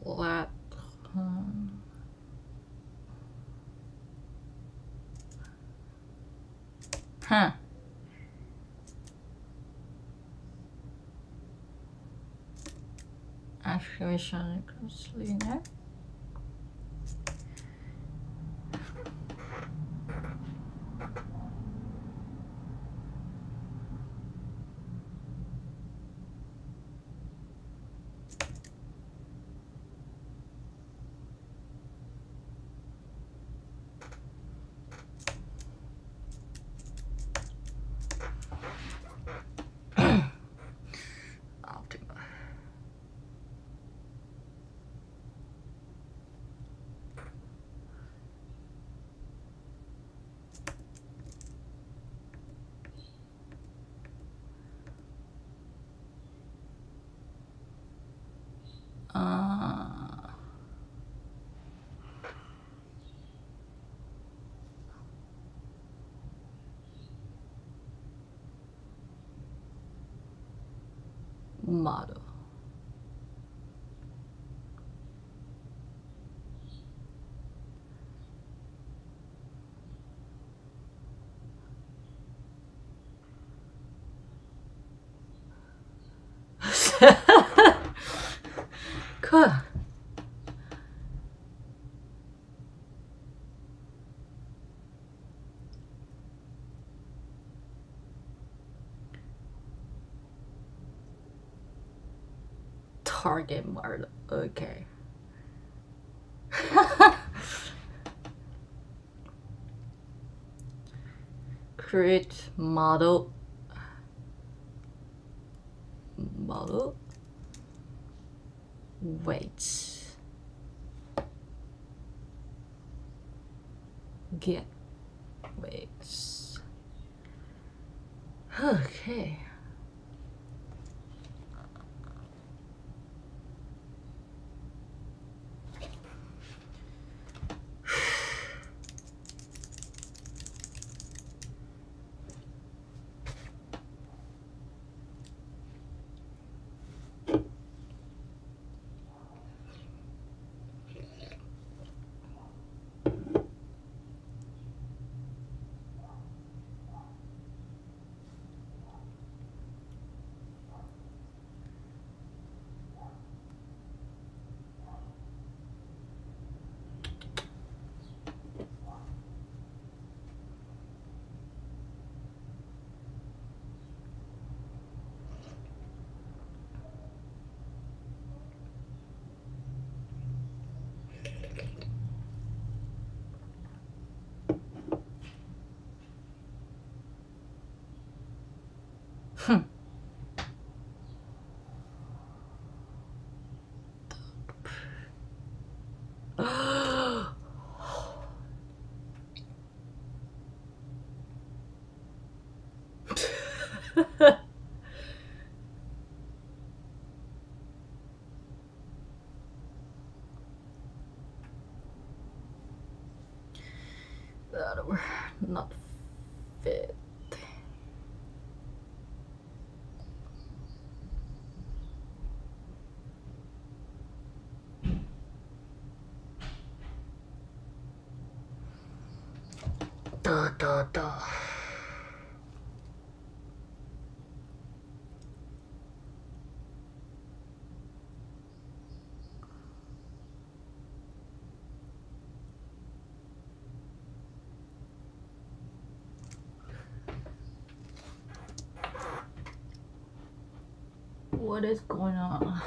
Flat. Huh. Activation equals linear. Optimal. Model. Cool. Target model. Okay. Create model. Model. Weights. Get weights. Okay. whatever. Not fit. Duh, duh, duh. What is going on?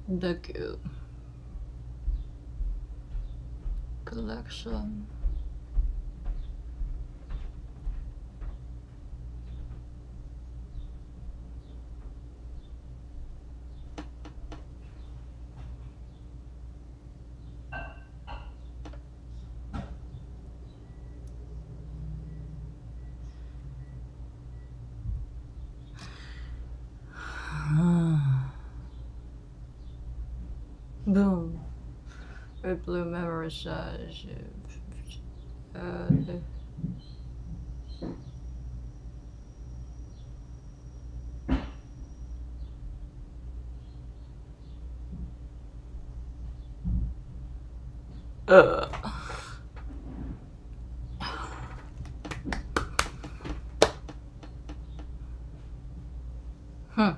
The cute collection. Boom. Red blue memory size. Huh.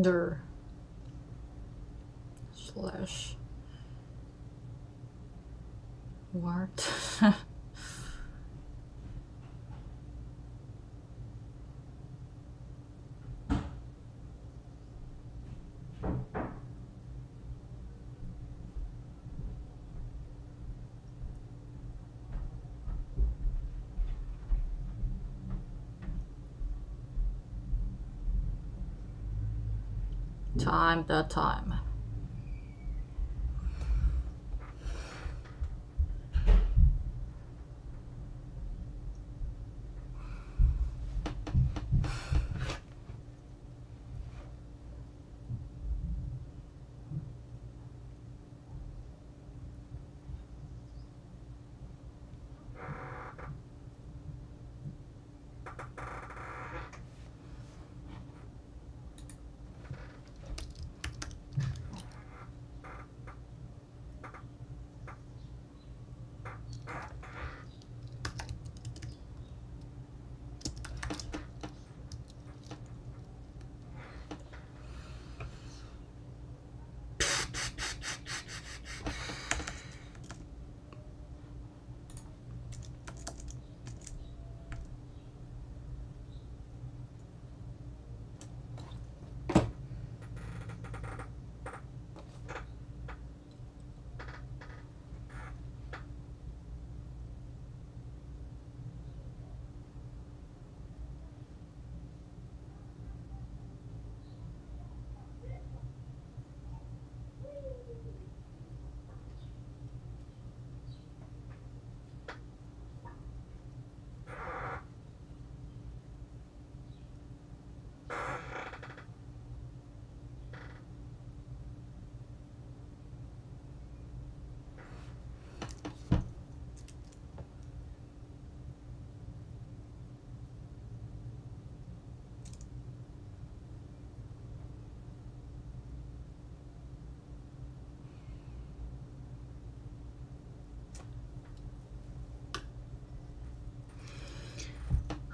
Der slash what? Time the time.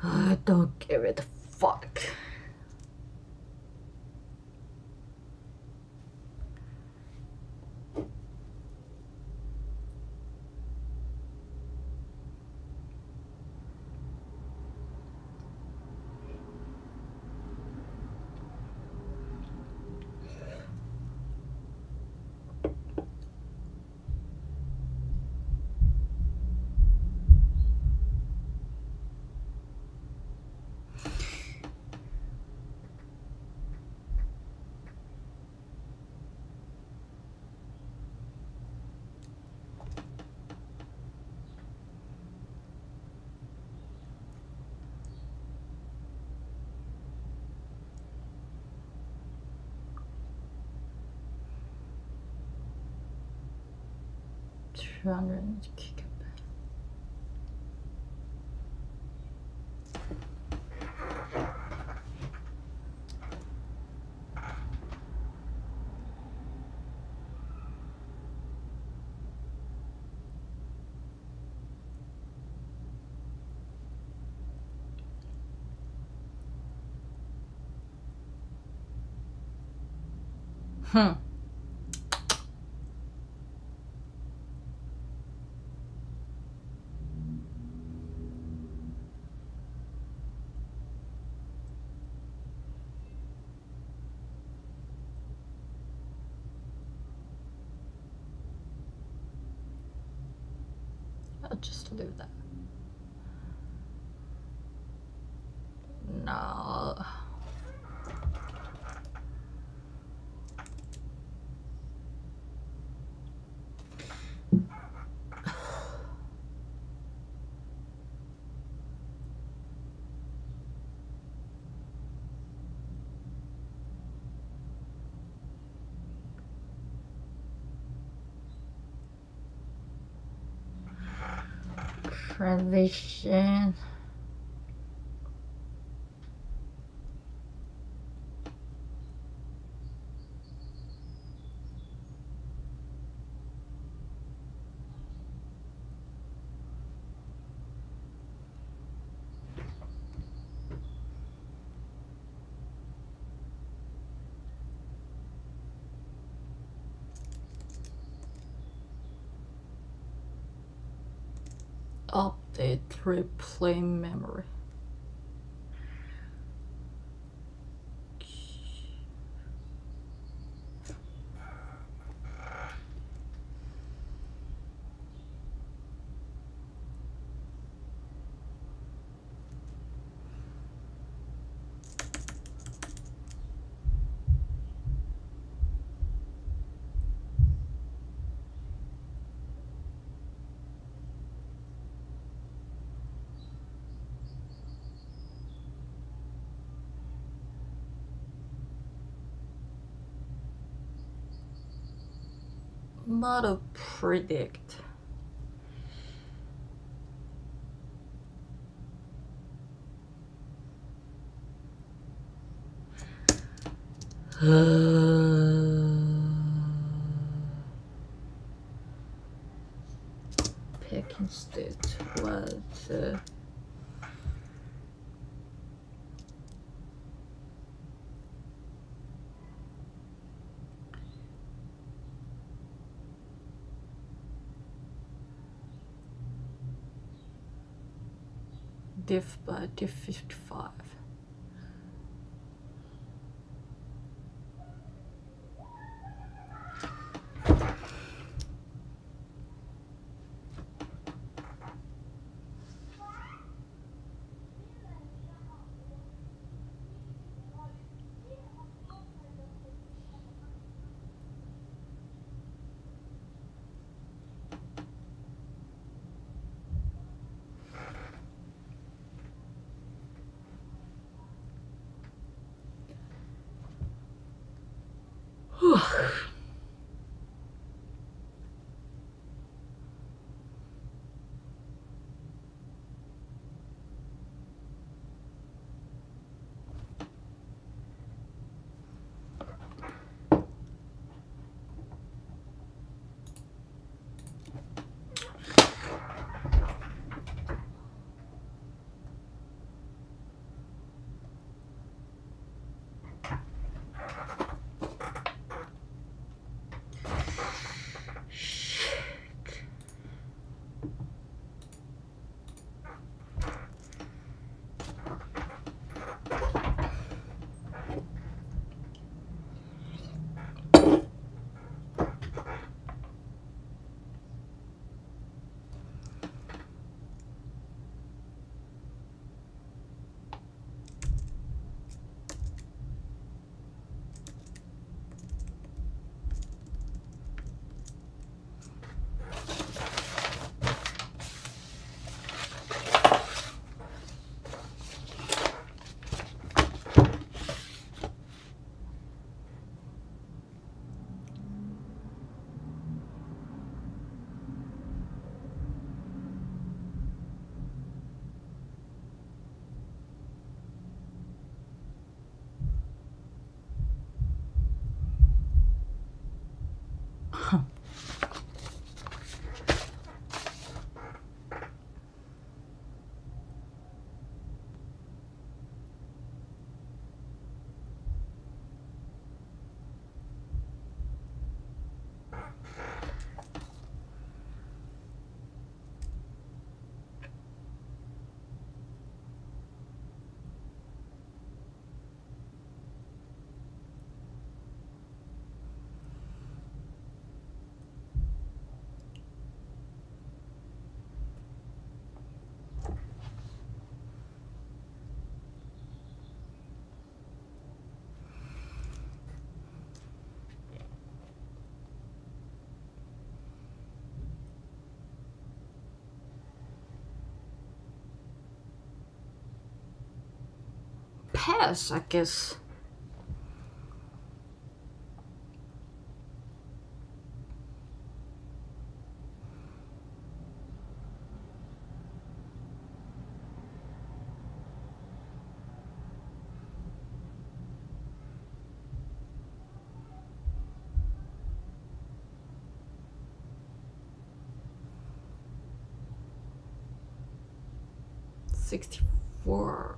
I don't give it a fuck. Hmm. I'll just leave that. No. Transition. Update replay memory. Model predict. Pick instead what diff by diff 55. Pass, I guess. $64.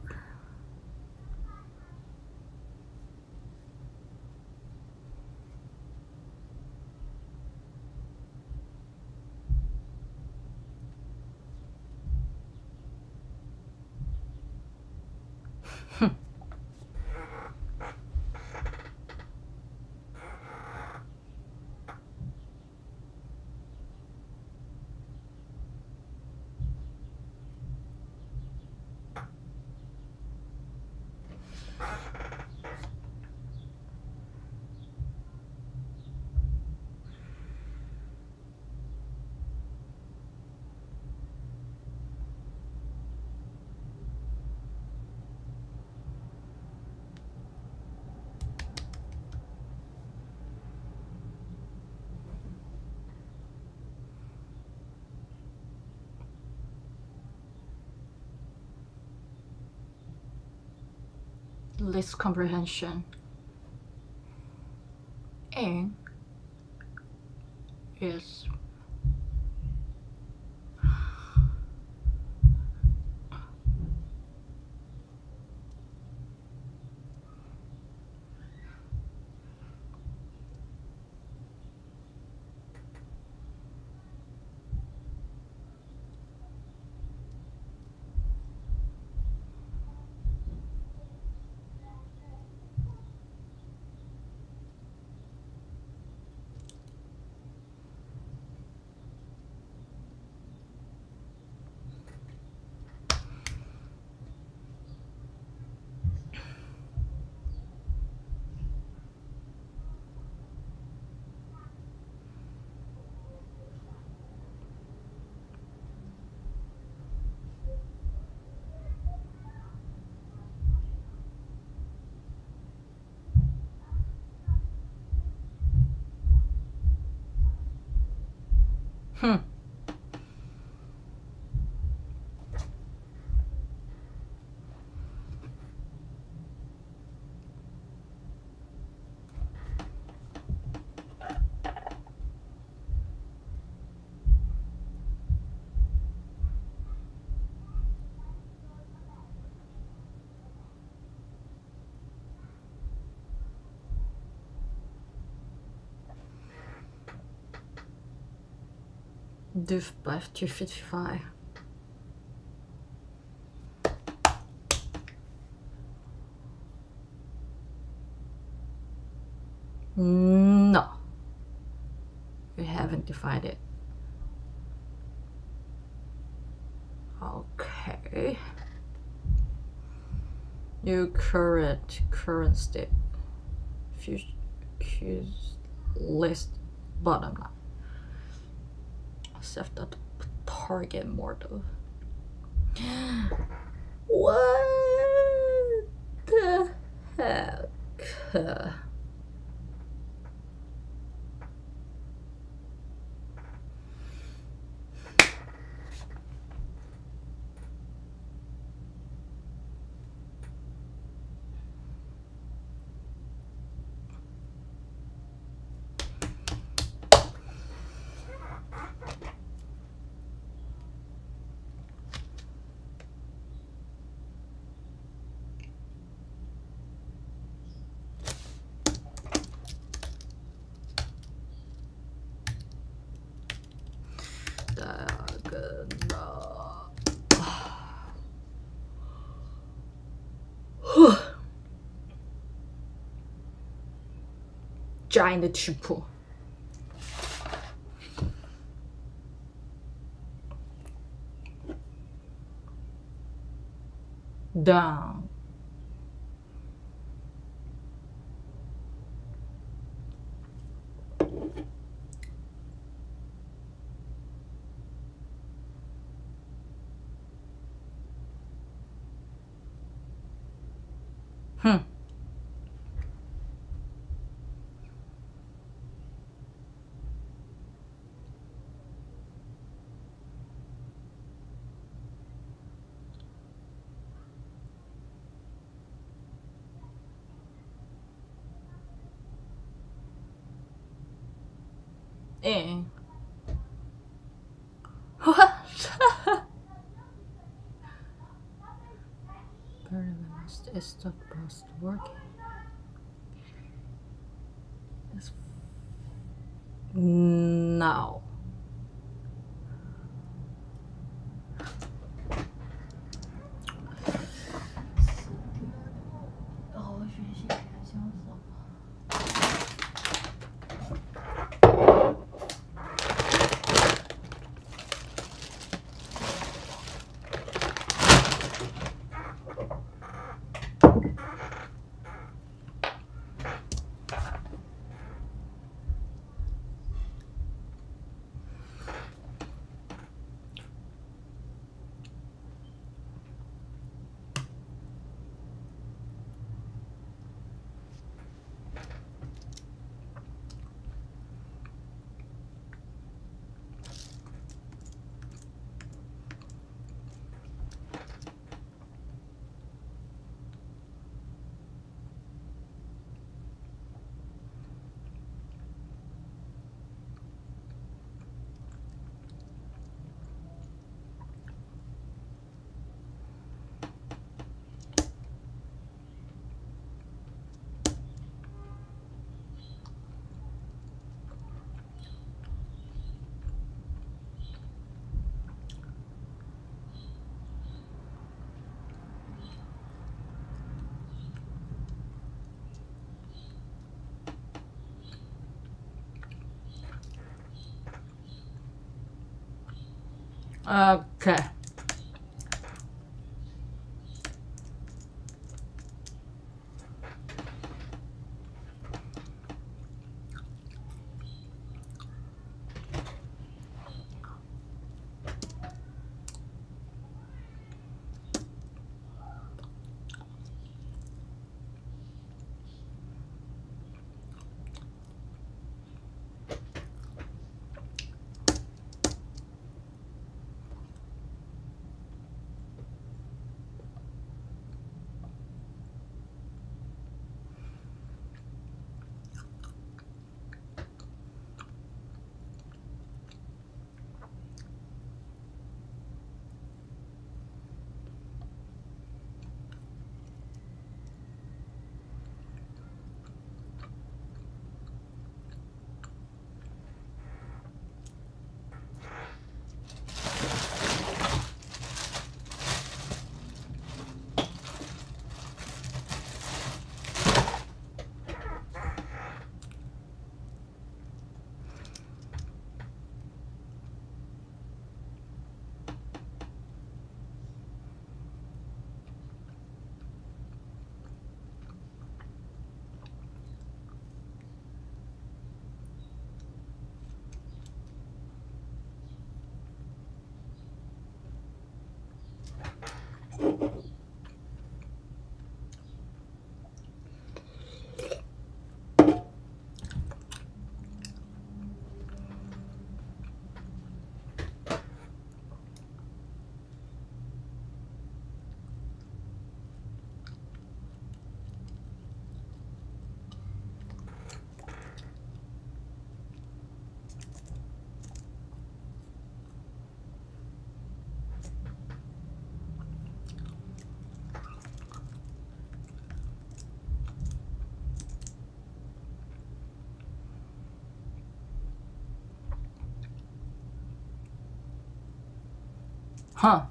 Less comprehension. And yes. Div by 255. No, we haven't defined it. Okay. Your current state. Future list bottom line. Set that target model. What the heck? Giant triple. Down. What? Is stop post working? No. Okay. Huh.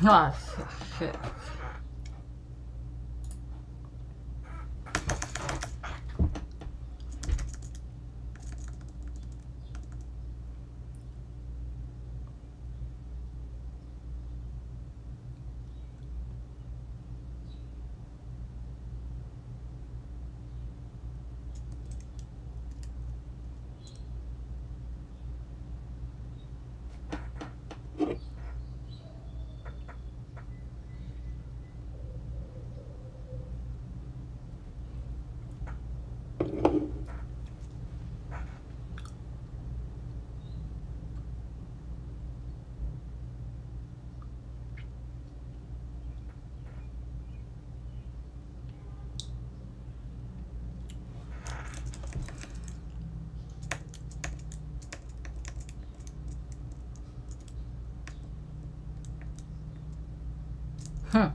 Ah, shit. Hmm.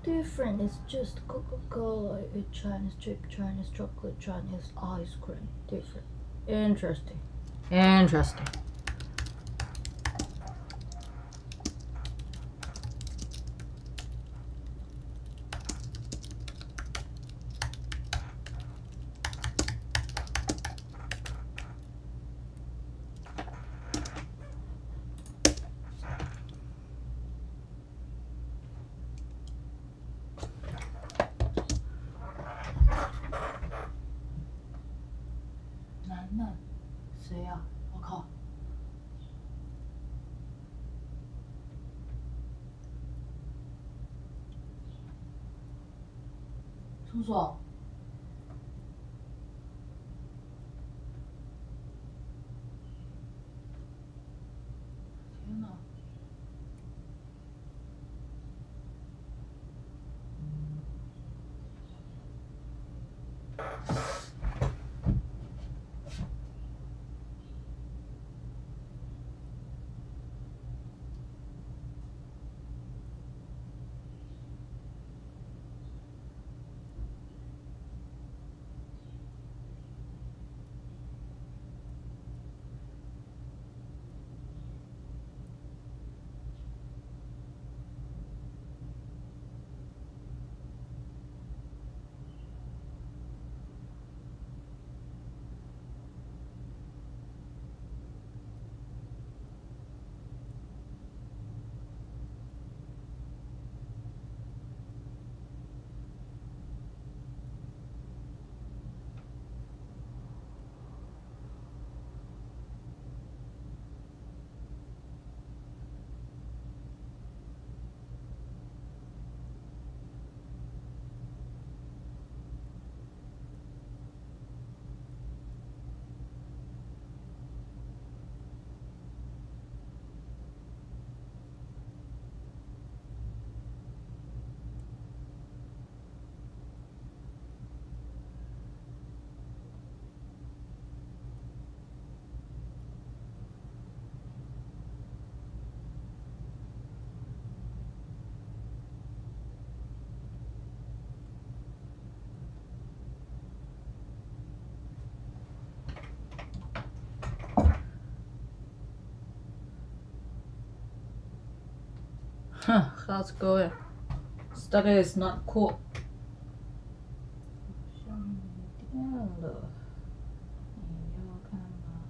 Different. It's just Coca-Cola, a Chinese chip, Chinese chocolate, Chinese ice cream. Different. Interesting. Interesting.男的，谁呀？我靠！叔叔，天哪！Huh, how's it going? Study is not cool. 上电了，你要干嘛？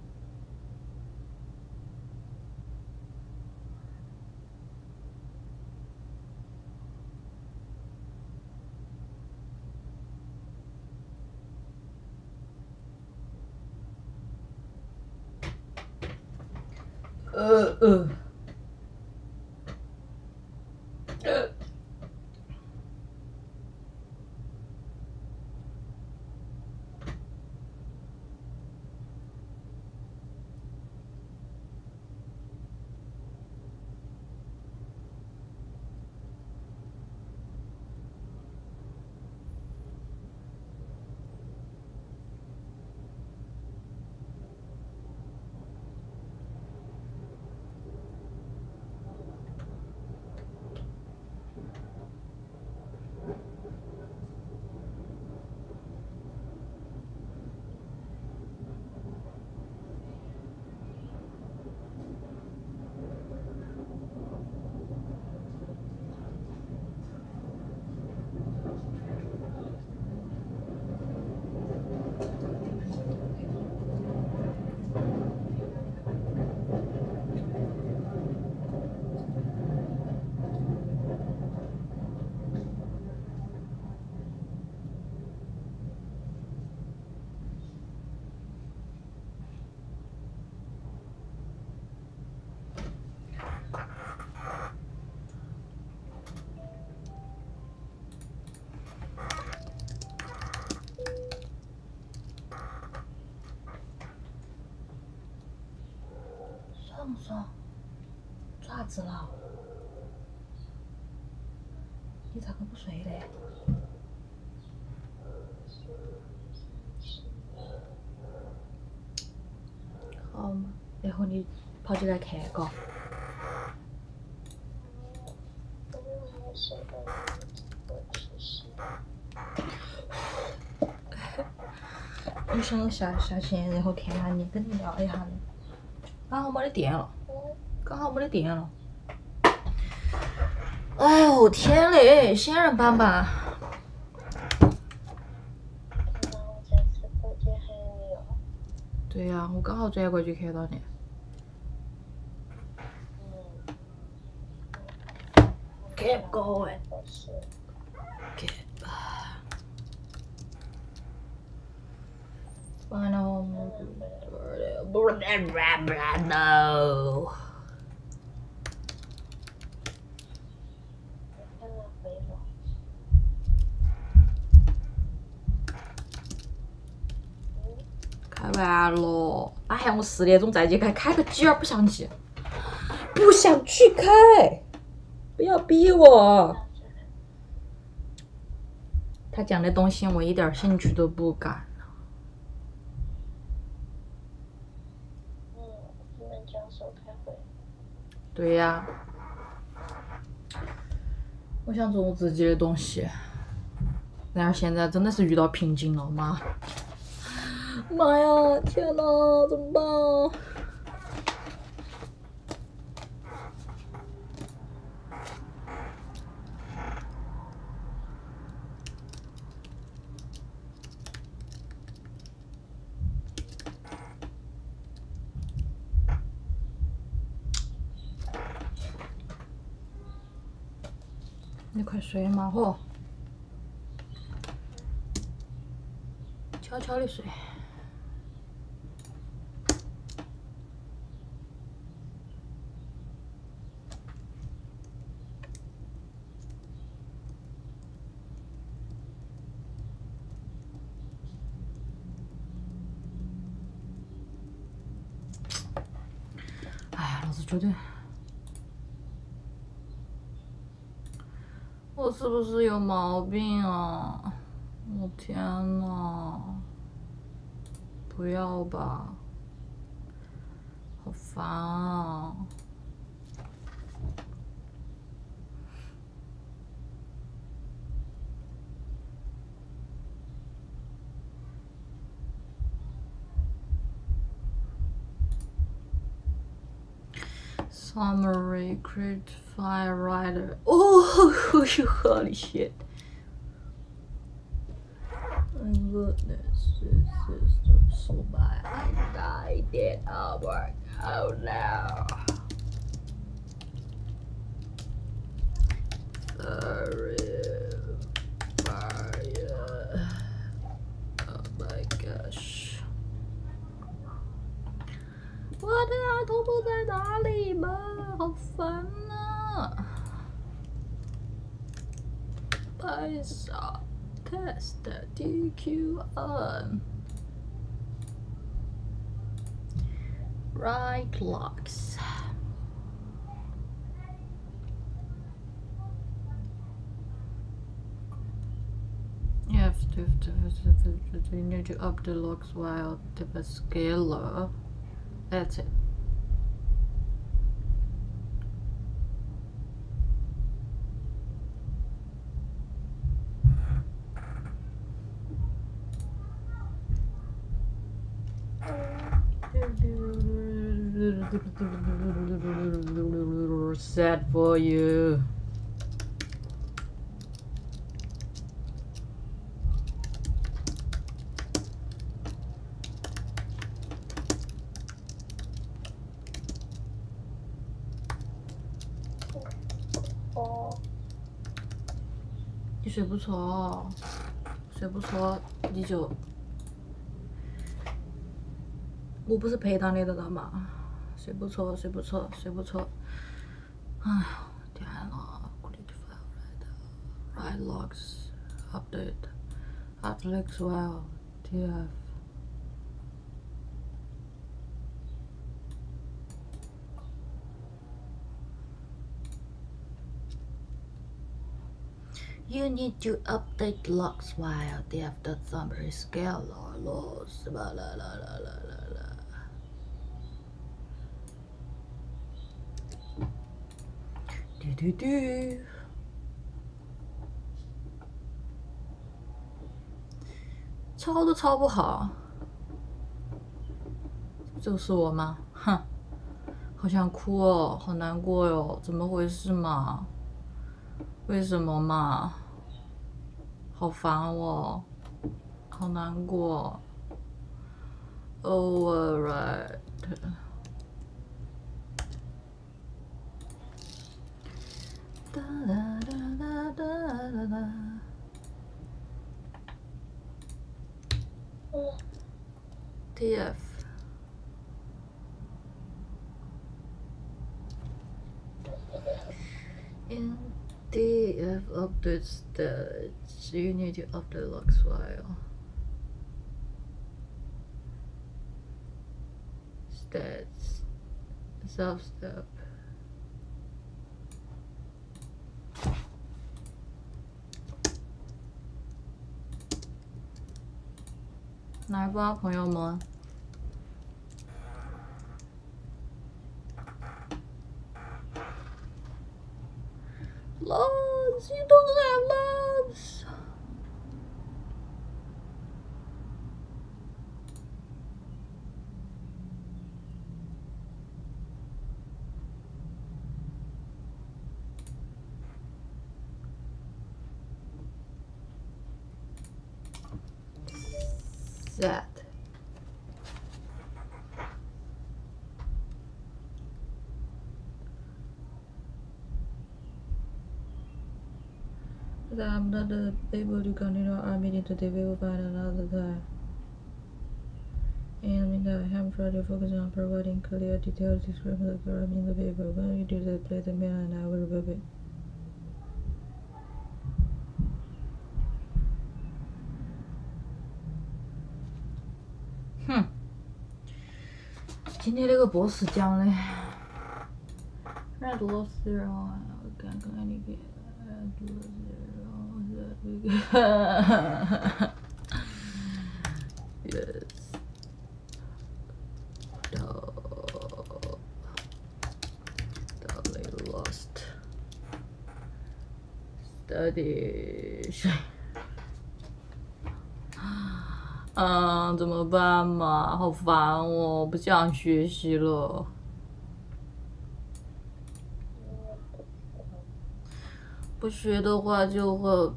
呃呃。放松，爪子了。你咋个不睡嘞？好嘛，然后你跑起来看嘎。我想下线，然后看下你，跟你聊一下的。刚好没得电了，刚好没得电了。哎呦天嘞，仙人板板。对呀，我刚好转过去看到你。Keep going. Final no. 开完了，他喊我4点钟再去开，开个鸡儿不想去，不想去开，不要逼我。他讲的东西我一点兴趣都不感。你们教授开会。对呀，我想做我自己的东西，然而现在真的是遇到瓶颈了吗？妈呀，天哪，怎么办？你快睡嘛吼，悄悄的睡。哎呀，老子觉得我是不是有毛病啊？我天呐！不要吧，好烦啊！Summary, crit, fire rider. Oh, holy shit! My goodness, this is so bad. I died at our out now. Fire. Oh my gosh. 我的儿童不在哪里嘛？好烦啊！白傻 test DQ on right locks. You need to up the locks while the scalar. That's it. Sad for you.你睡不着，睡不着你就，我不是陪到你的了吗？睡不着，睡不着，睡不着。哎呀，天呐 ！Right logs update. Alex well. TF. You need to update logs while the after summary scale or loss. Blah, blah, blah, blah, blah, blah. Do. 抄都抄不好，就是我吗？哼，好想哭哦，好难过哟，怎么回事嘛？为什么嘛？好烦我，好难过。Alright。哒哒哒哒哒哒。TF。In TF update stage, you need to update logs file. Stats. Self-step. 来吧，朋友们。Logs, you don't have logs. Set. I'm not able to continue our meeting today. We will find another time. In the meantime, I'm trying to focus on providing clear, detailed description of the crime in the paper. When you do that, play the mail and I will remove it. 哼，今天这个博士讲嘞，Red Loss Zero， 我看看你给 Red Loss Zero，Yes， totally lost study。怎么办嘛？好烦哦，不想学习了。不学的话就会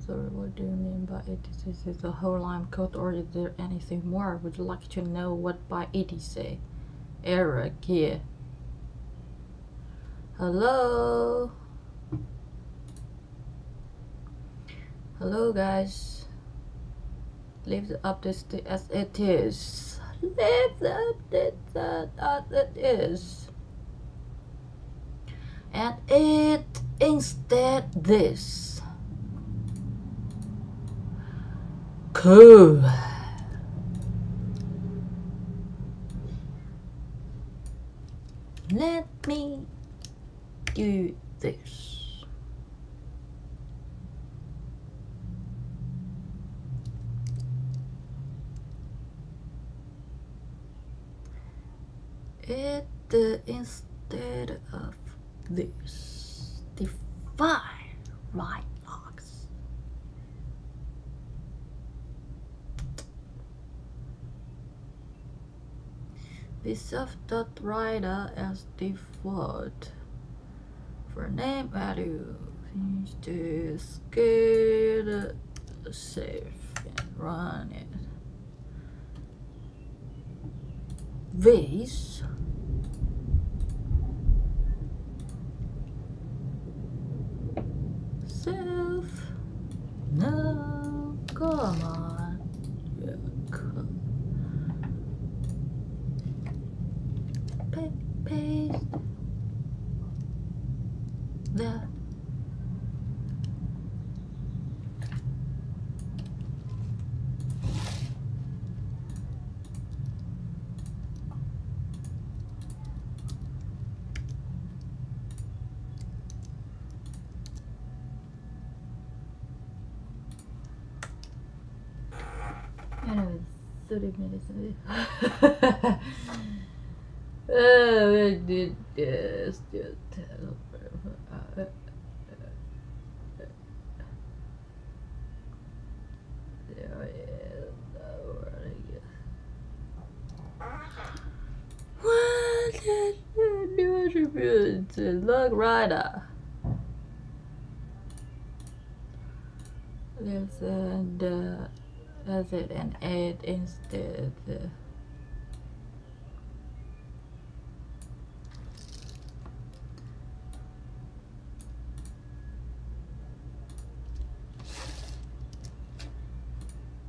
，Sorry, what do you mean by etc? Is it the whole line code or is there anything more? Would you like to know what by etc? Eric here. Hello. Hello, guys. Leave the update as it is. Leave the update as it is. And it instead this. Cool. Let me do this. It instead of this, define right logs. Be self.writer as default. For name value, finish to scale, save and run it. This self. No, come on. Yeah, come. Paste that. 30 minutes. I did this. What did new attributes? Look right. Let's as it and add instead.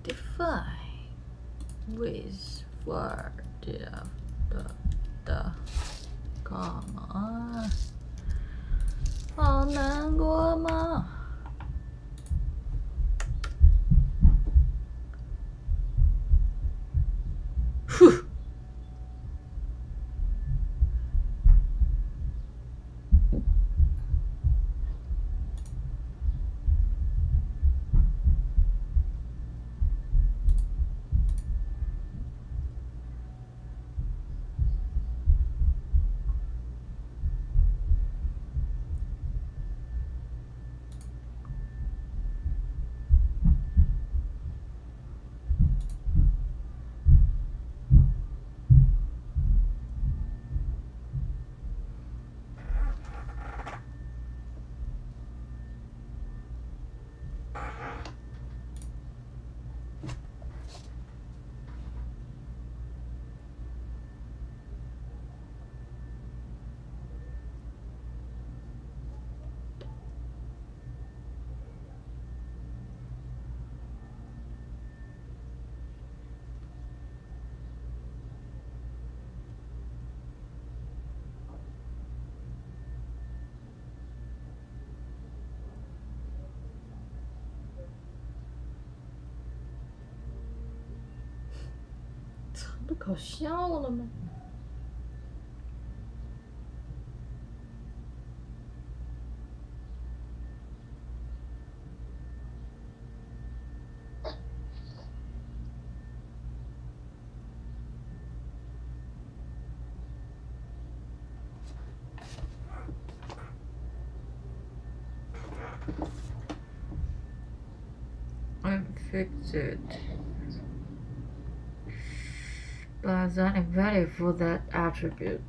Define with for the comma 好难过吗？呼。不搞笑了吗？I fixed it. But that is value for that attribute.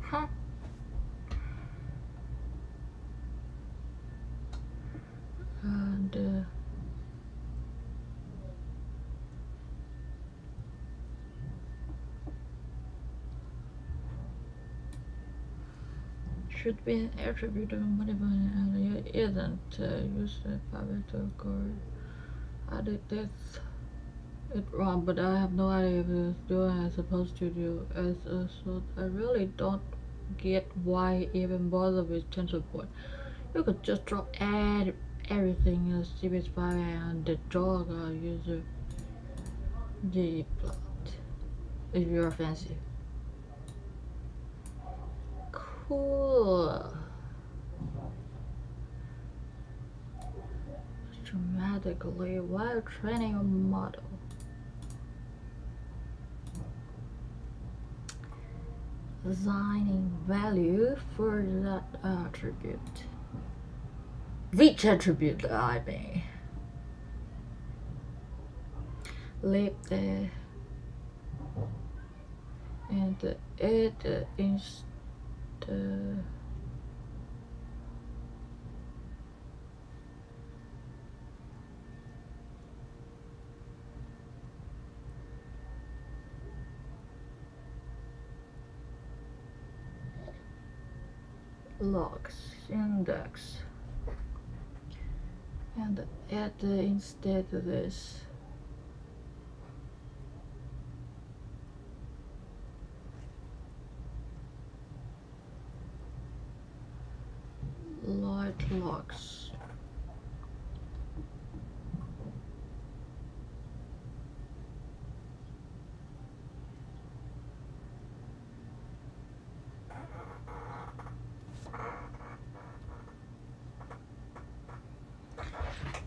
Huh? And should be an attribute of whatever and it isn't. Use the private code. I did this it wrong, but I have no idea if it's doing as supposed to do. So I really don't get why even bother with TensorBoard. You could just draw everything in CB5 and draw a user the plot if you're fancy. Cool. Dramatically while training a model. Assigning value for that attribute. Which attribute I mean? Leave the and it is the logs index and add instead this light logs.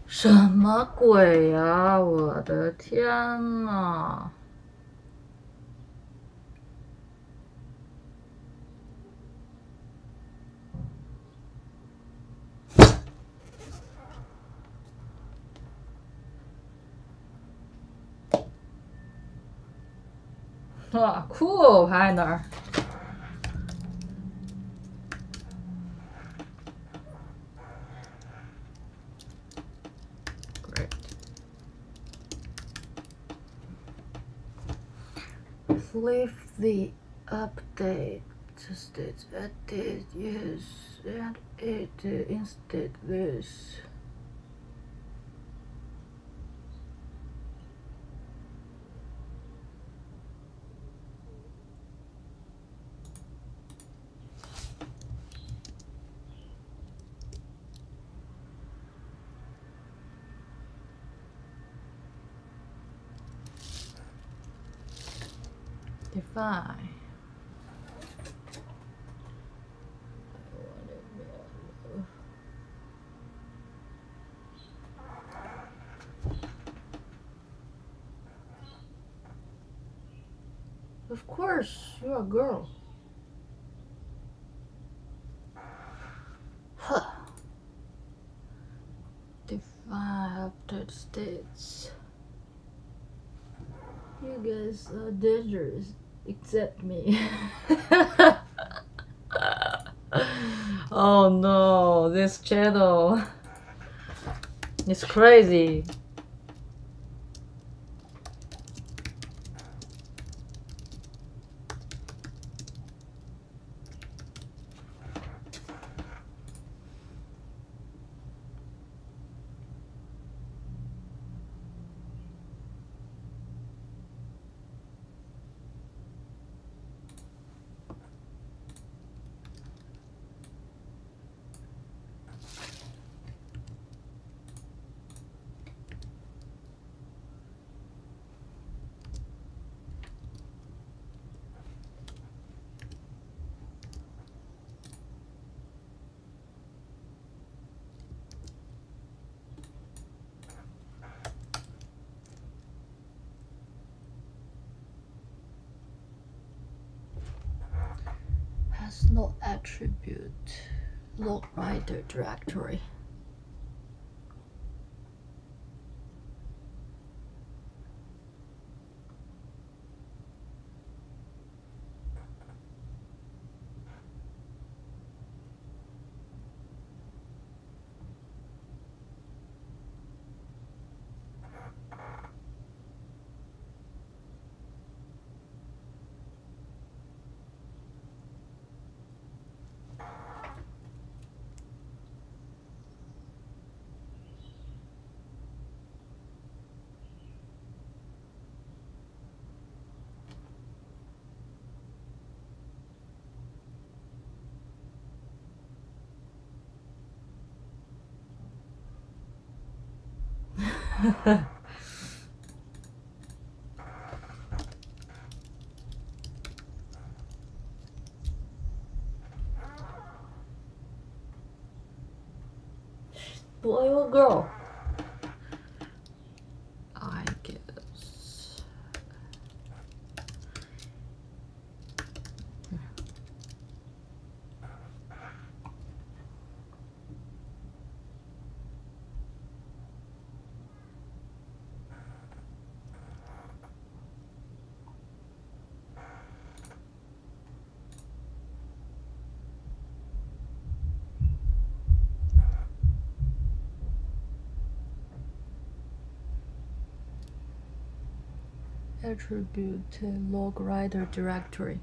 什么鬼呀！我的天呐！哇，酷哦，拍哪儿？ Great. Leave the update state edit yes and it instead this. Define. Of course, you're a girl. Huh. Define update states. You guys are dangerous, except me. Oh no, this channel is crazy. Has no attribute. Log writer directory. Boy or girl? I guess. Attribute log writer directory.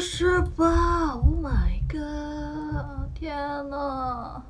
是吧 ？Oh my god！ 天哪！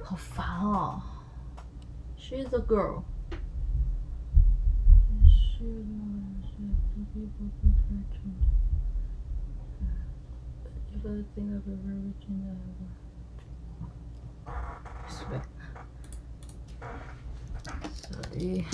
好烦哦 ！She's a girl. She knows the people prefer change. If I think of ever reaching ever. Sorry.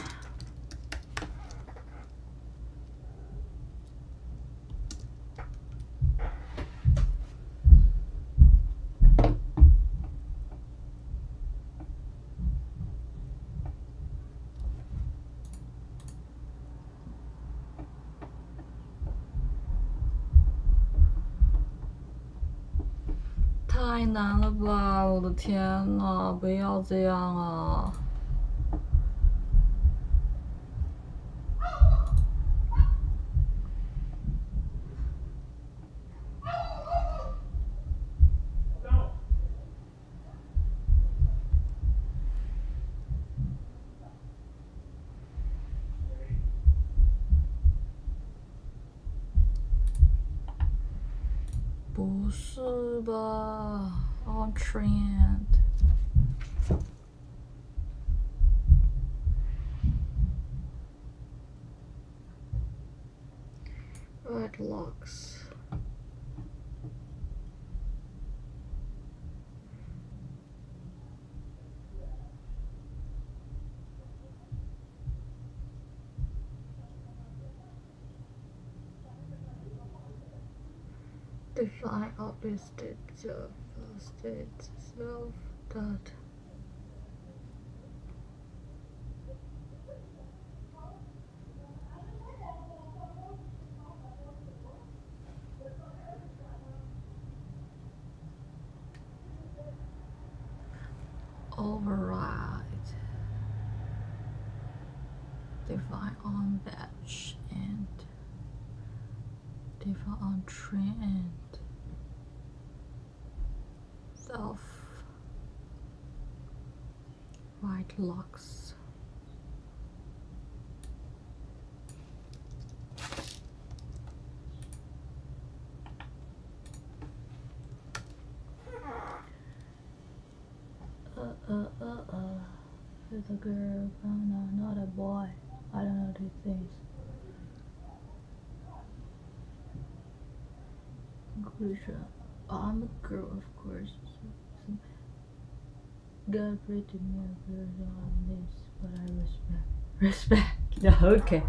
太难了吧！我的天呐，不要这样啊！不是吧 ？On trend。Red locks. Define obvious states of states self that override define on batch and define on trend self right locks. It's a girl, no, not a boy. I don't know these things. Conclusion. I'm a girl, of course. So God created me a version of this, but I respect. Yeah, okay.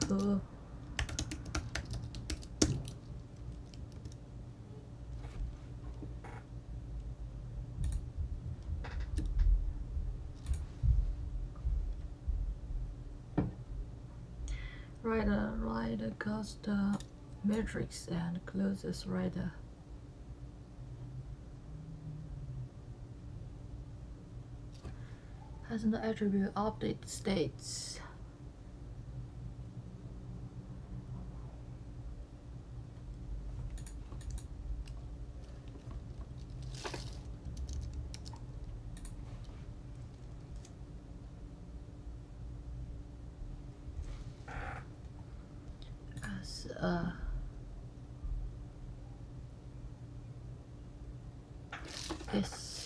Cool. Write across the matrix and closes writer. Has an attribute update states. As is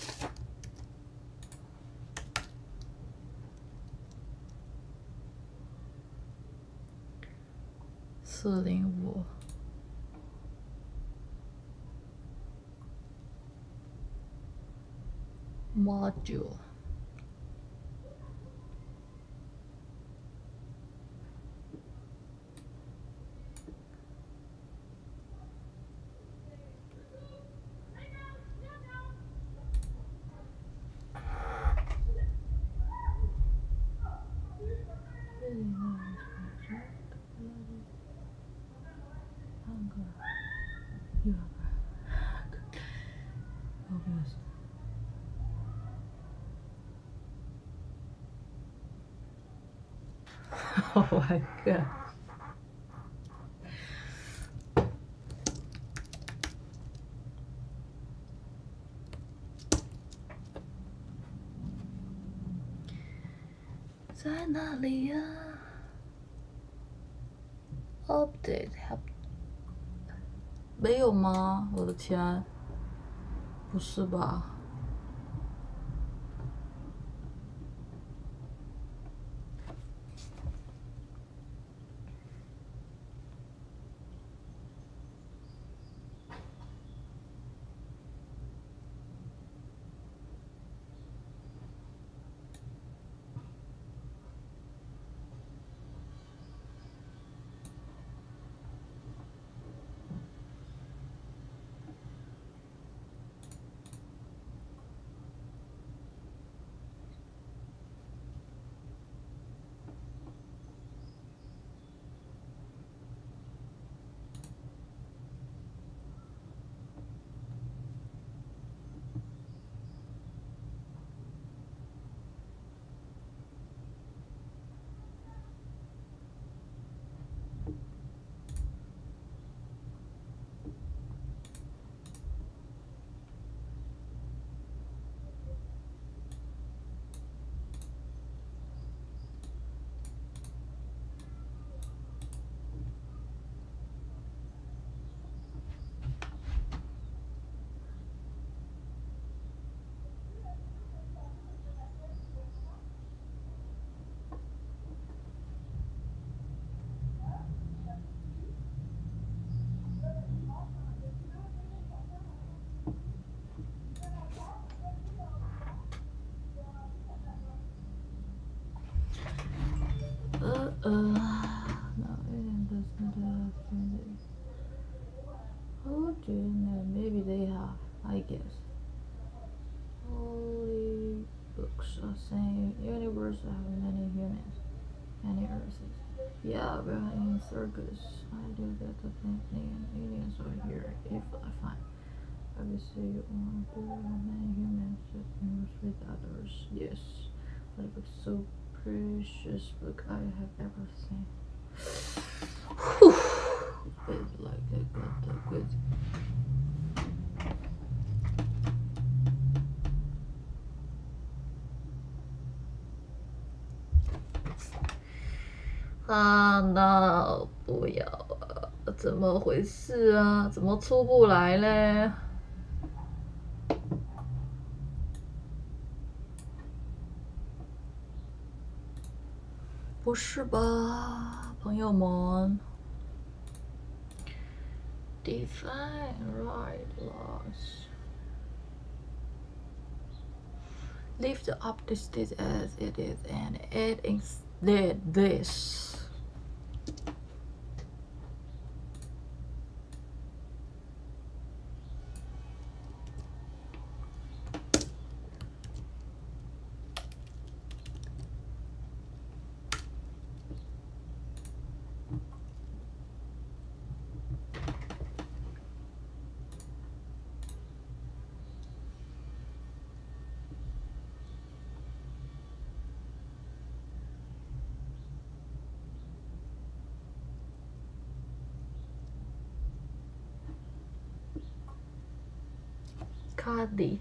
405 module. Oh my god.在哪里呀 ？Update 没有吗？我的天，不是吧？No, it doesn't have finish. Oh dear, maybe they have, I guess. Holy books are saying universe have many humans, many earths. Yeah, we're in circus. I do that definitely, and aliens are here if I find. Obviously, you want to have many humans that converse with others. Yes, but it was so precious book I have ever seen. Whew. It's like I got the good.啊，那不要啊！怎么回事啊？怎么出不来嘞？不是吧，朋友们 ？Define right loss. Leave the update state as it is and add instead this. Cardi.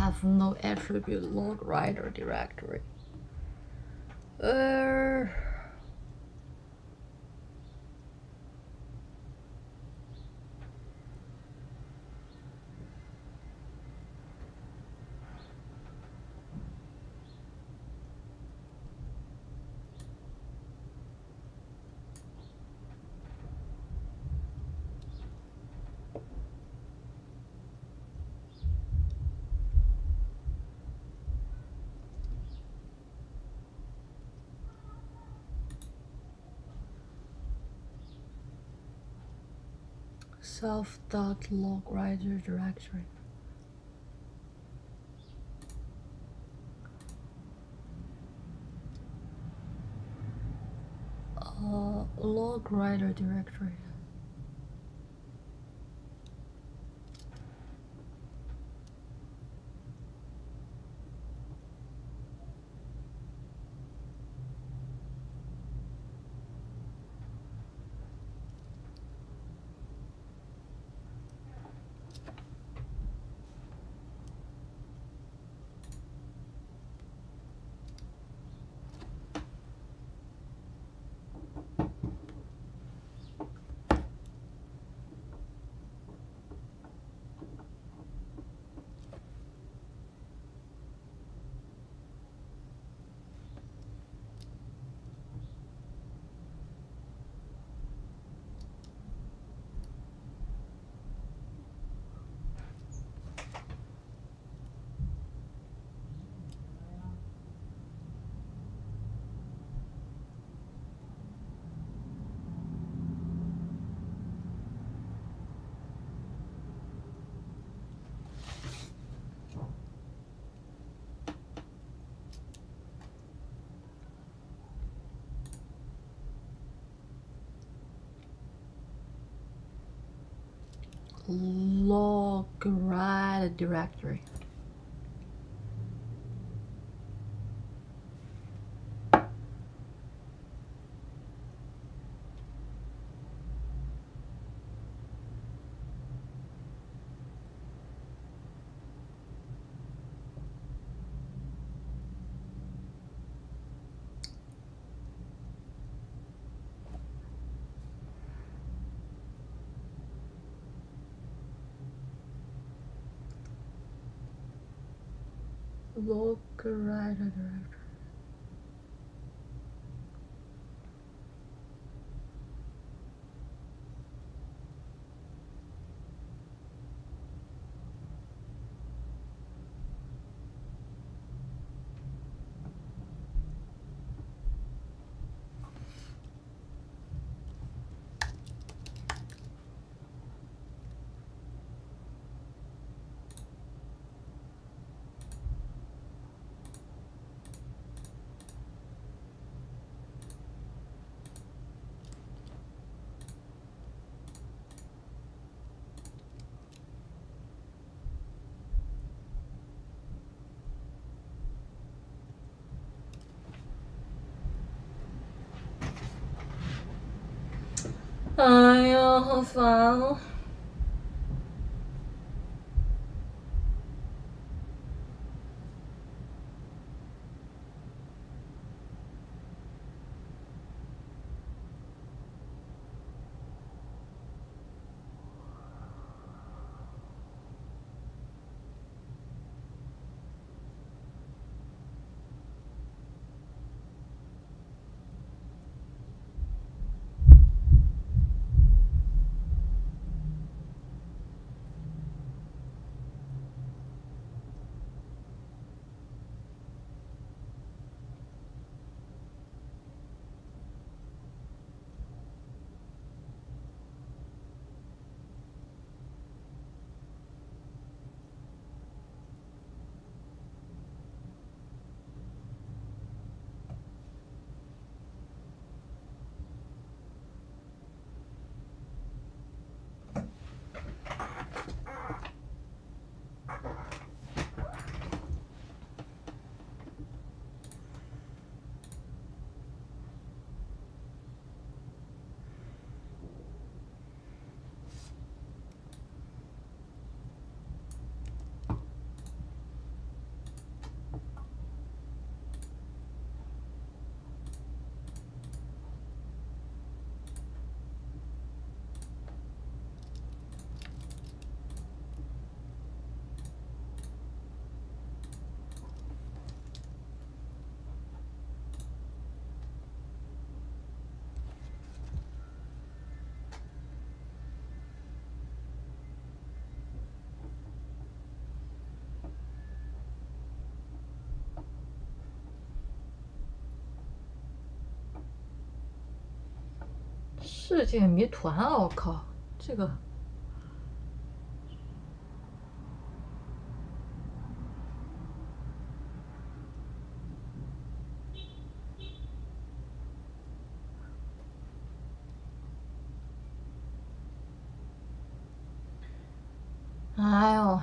have no attribute log writer directory. Self.log writer directory. Log writer directory. Log writer directory. Log writer directory.哎呀，好烦哦！世界谜团啊！我靠，这个。哎呦，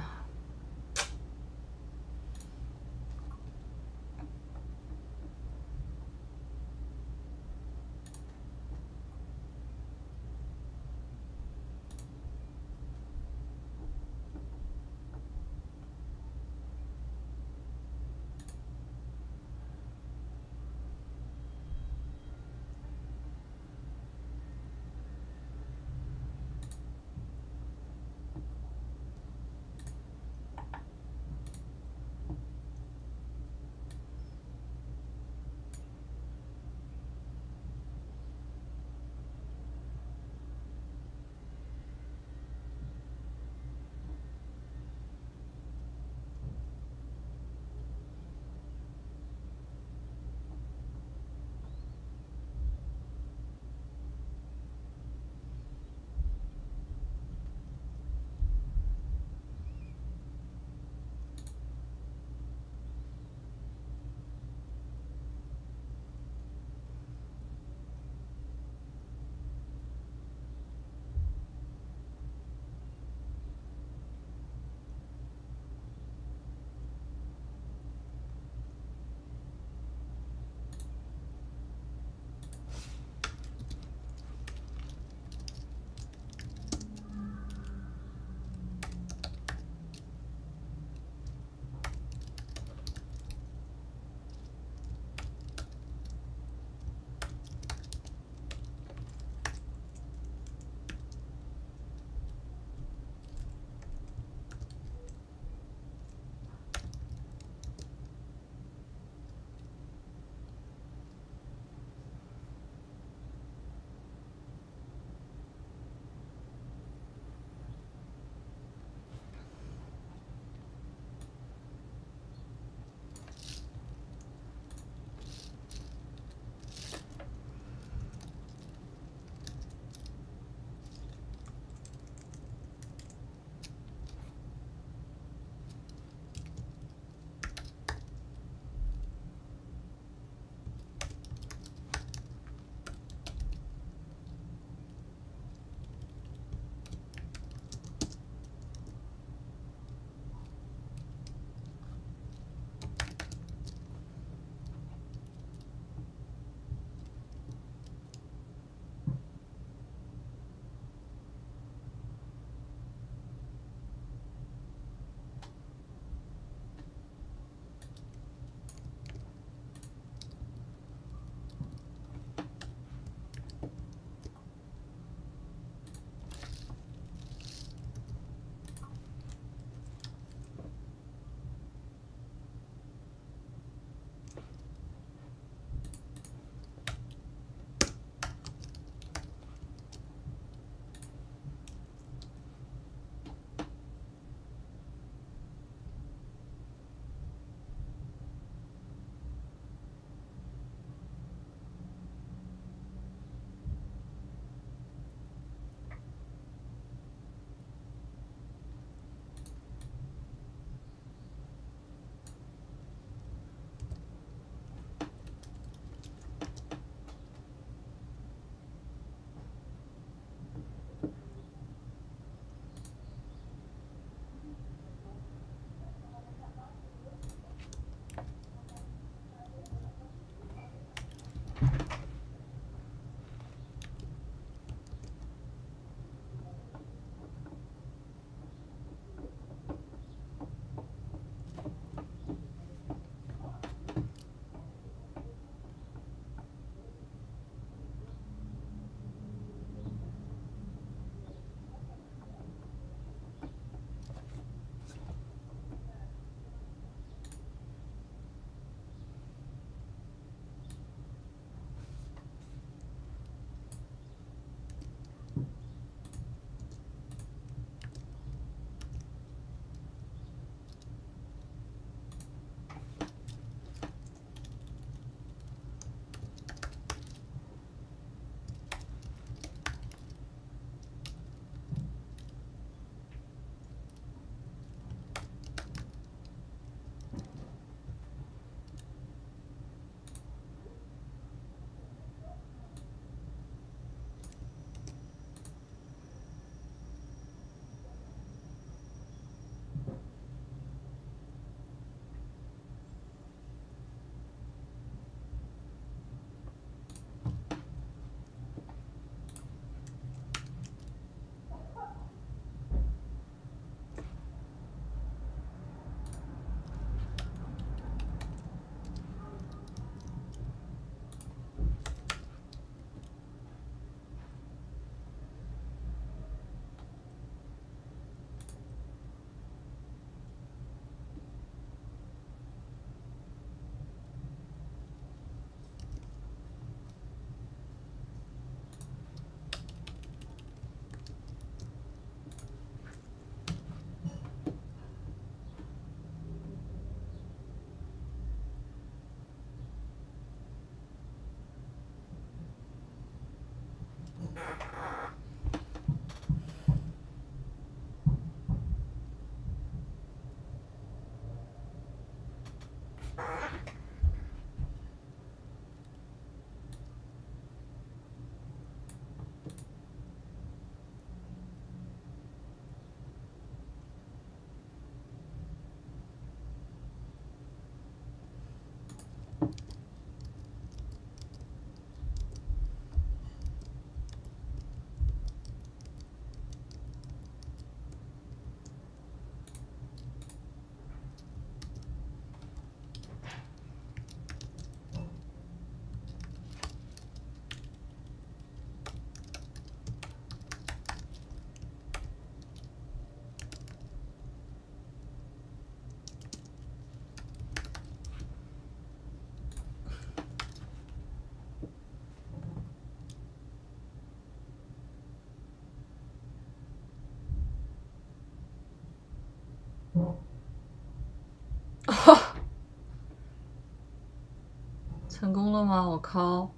成功了吗？我靠！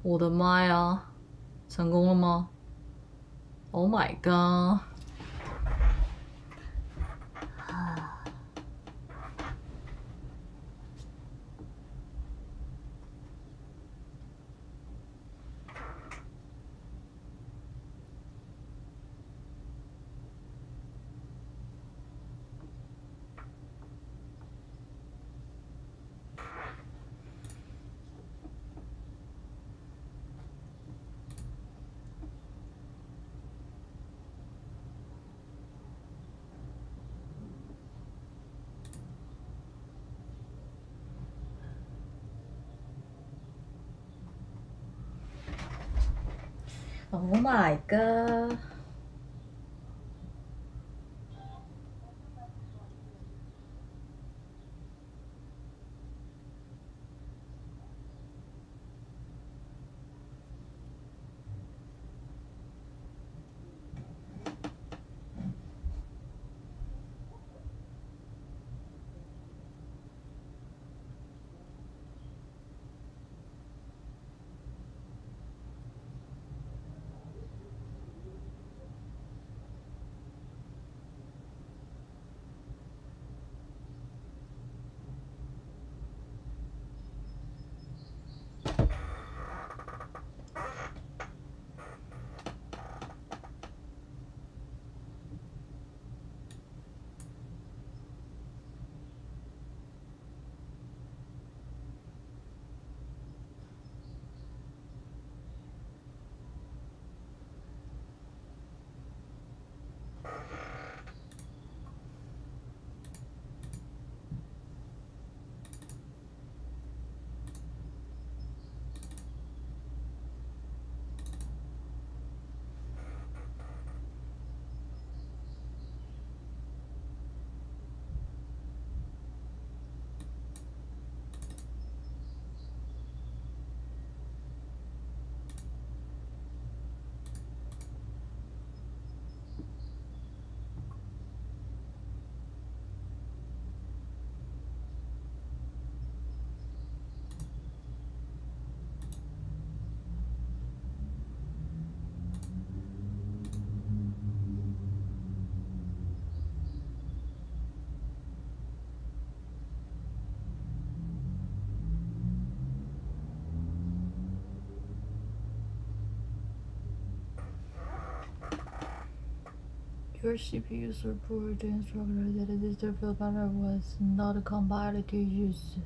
我的妈呀！成功了吗 ？Oh my god！ Oh my god！ Your CPU supported the instructor that the digital field pattern was not compiled to use.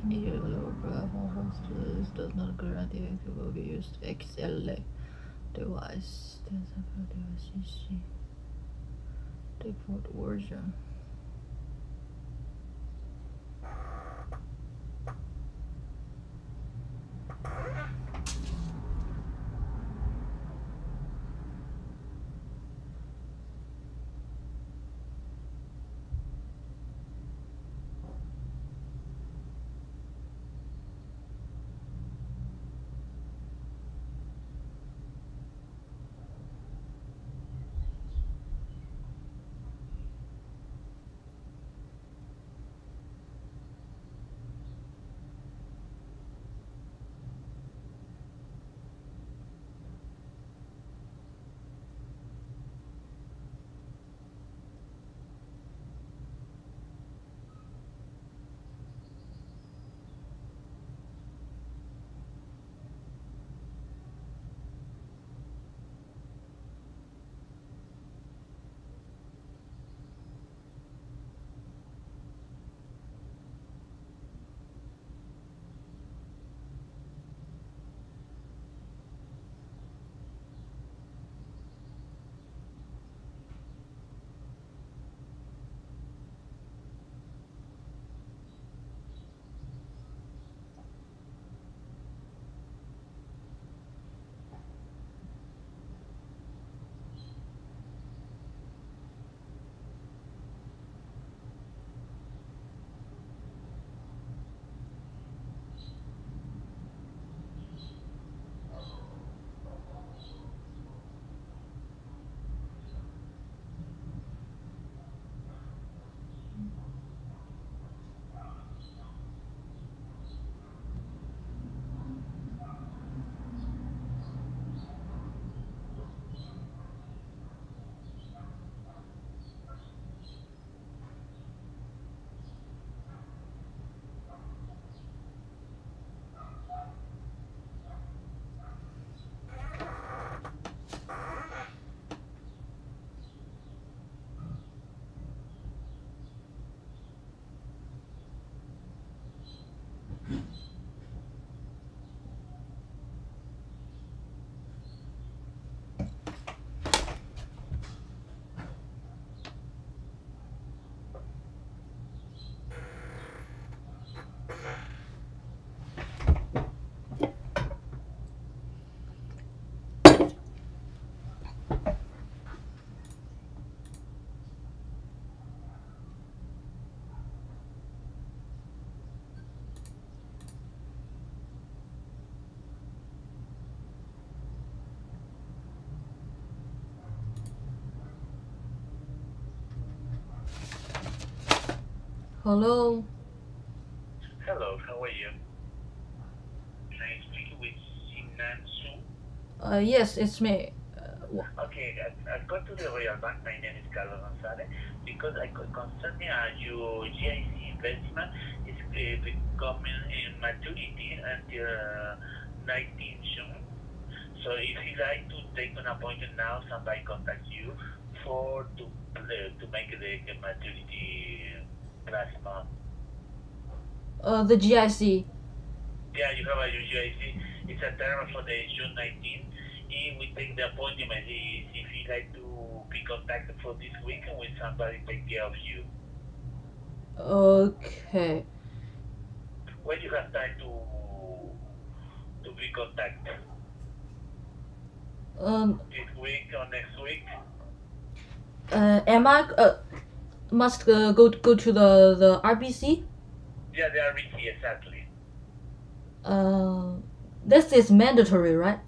Individual lower platform hosts does not guarantee it will be used XLA device. That's about the default version. Hello. Hello, how are you? Can I speak with Sinan Su? Yes, it's me. Okay, I got to the Royal Bank. My name is Carlos Gonzalez because I concerning your GIC investment is becoming in maturity until 19 June. So if you like to take an appointment now, somebody contact you for to make the maturity last month. The GIC. Yeah, you have a GIC. It's a term for the June 19. If we take the appointment, if you like to be contacted for this week, and when somebody take care of you. Okay. When you have time to be contacted? This week or next week? Am I must go to the RBC? Yeah, they are reaching exactly. This is mandatory, right?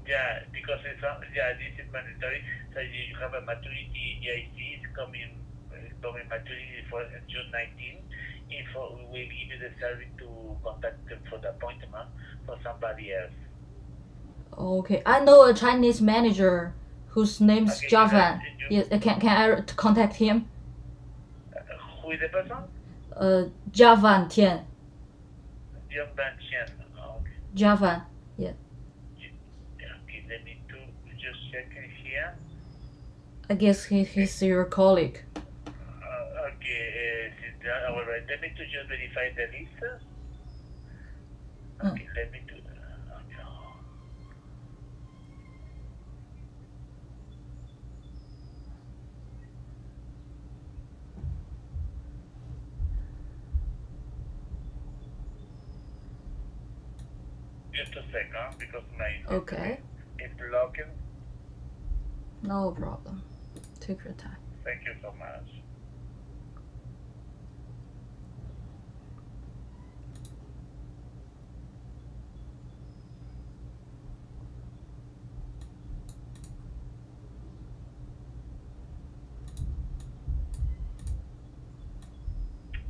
Yeah, because it's this is mandatory. So you have a maturity EIC is coming maturity for June 19. If we will give you the service to contact them for the appointment for somebody else. Okay, I know a Chinese manager whose name's Okay, Javan. Yes, can I contact him? Who is the person? Javan Tian. Jianban Chen. Okay. Javan. Yeah. Okay, let me just check it here. I guess he's your colleague. Okay, all right. Let me just verify the list. Okay, let me do that. Okay. Just a second, because my Okay. it's blocking. No problem. Take your time. Thank you so much.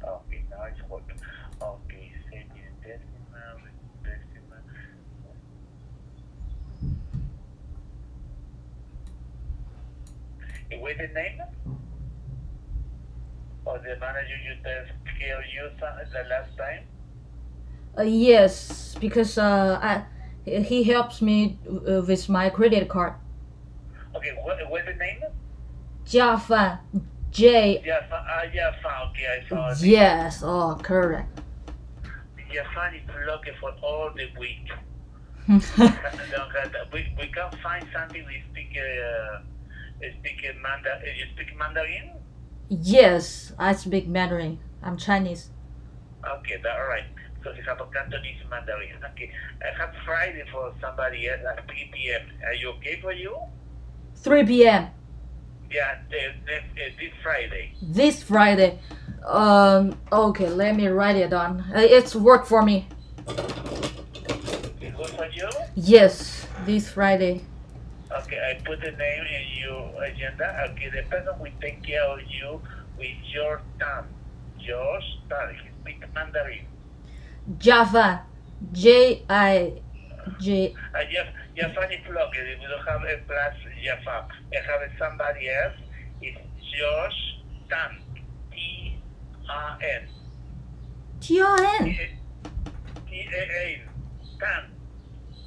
Okay, now it's working. Okay, save decimal. What's the name? Or the manager you take care of you the last time? Yes, because he helps me with my credit card. Okay, what's the name? Jiafan. J. Yeah, okay, I saw it. Yes. Oh, correct. Japan is blocked for all the week. We can find something we speak Mandarin. You speak Mandarin? Yes, I speak Mandarin. I'm Chinese. Okay, all right. So you have a Cantonese Mandarin. Okay, I have Friday for somebody else at 3 p.m. Are you okay for you? 3 p.m. Yeah, this Friday. This Friday. Okay, let me write it down. It's work for me. It's good for you? Yes, this Friday. Okay, I put the name in your agenda. Okay, the person will take care of you with your tongue. George Tan. He speaks Mandarin. Java. J-I-J. Japan is blocked. We don't have a plus Japan. I have somebody else. It's George Tan. T-A-N. T-I-N. T-A-N. Tan.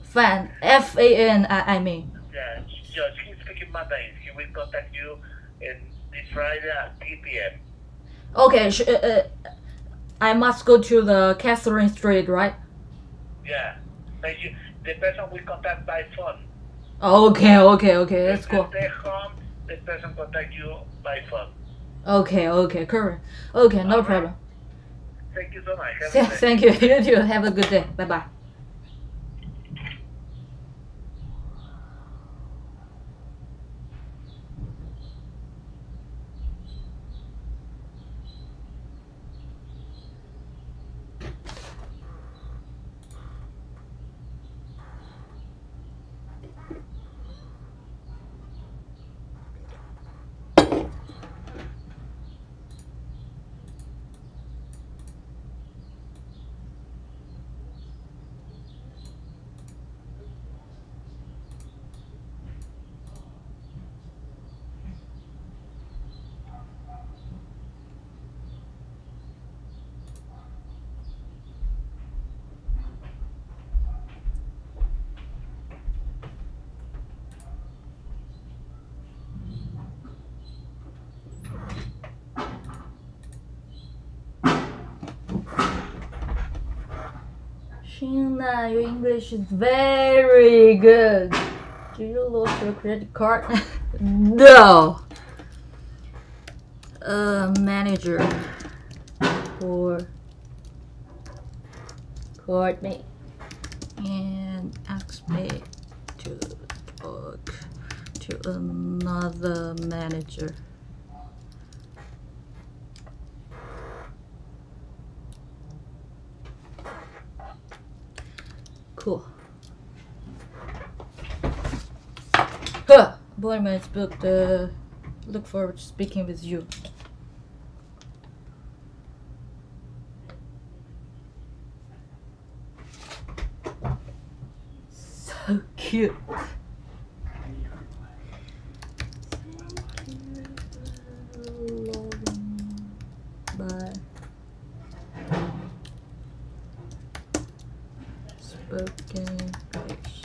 Fan. F-A-N, I mean. Yeah, George, he's speaking Mandarin. He will contact you this Friday at 3 p.m. Okay, I must go to the Catherine Street, right? Yeah. Thank you. The person will contact by phone. Okay, that's cool. Stay home, the person contact you by phone. Okay, correct. Okay, no problem. Thank you so much. Have a good day. Thank you. You too. Have a good day. Bye-bye. Tina, your English is very good. Do you lose your credit card? No. Manager for called me and asked me to talk to another manager. Cool. Appointment is booked. Look forward to speaking with you. So cute. Bye. Spoken English.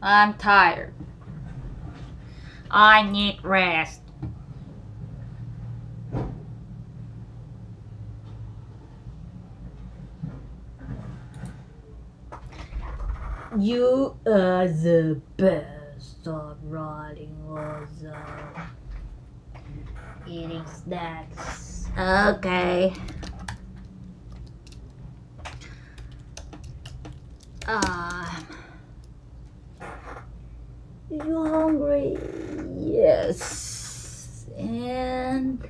I'm tired. I need rest. You are the best. Stop riding also. Eating snacks. Okay. You hungry? Yes. And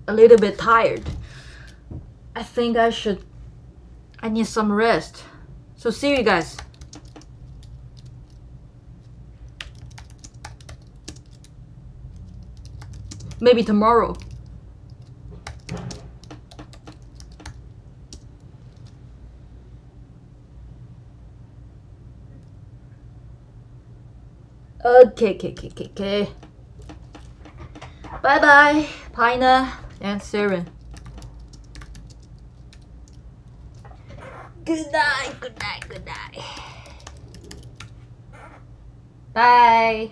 a little bit tired. I think I need some rest. So see you guys. Maybe tomorrow. Okay. Bye, Pina and Siren. Good night. Bye.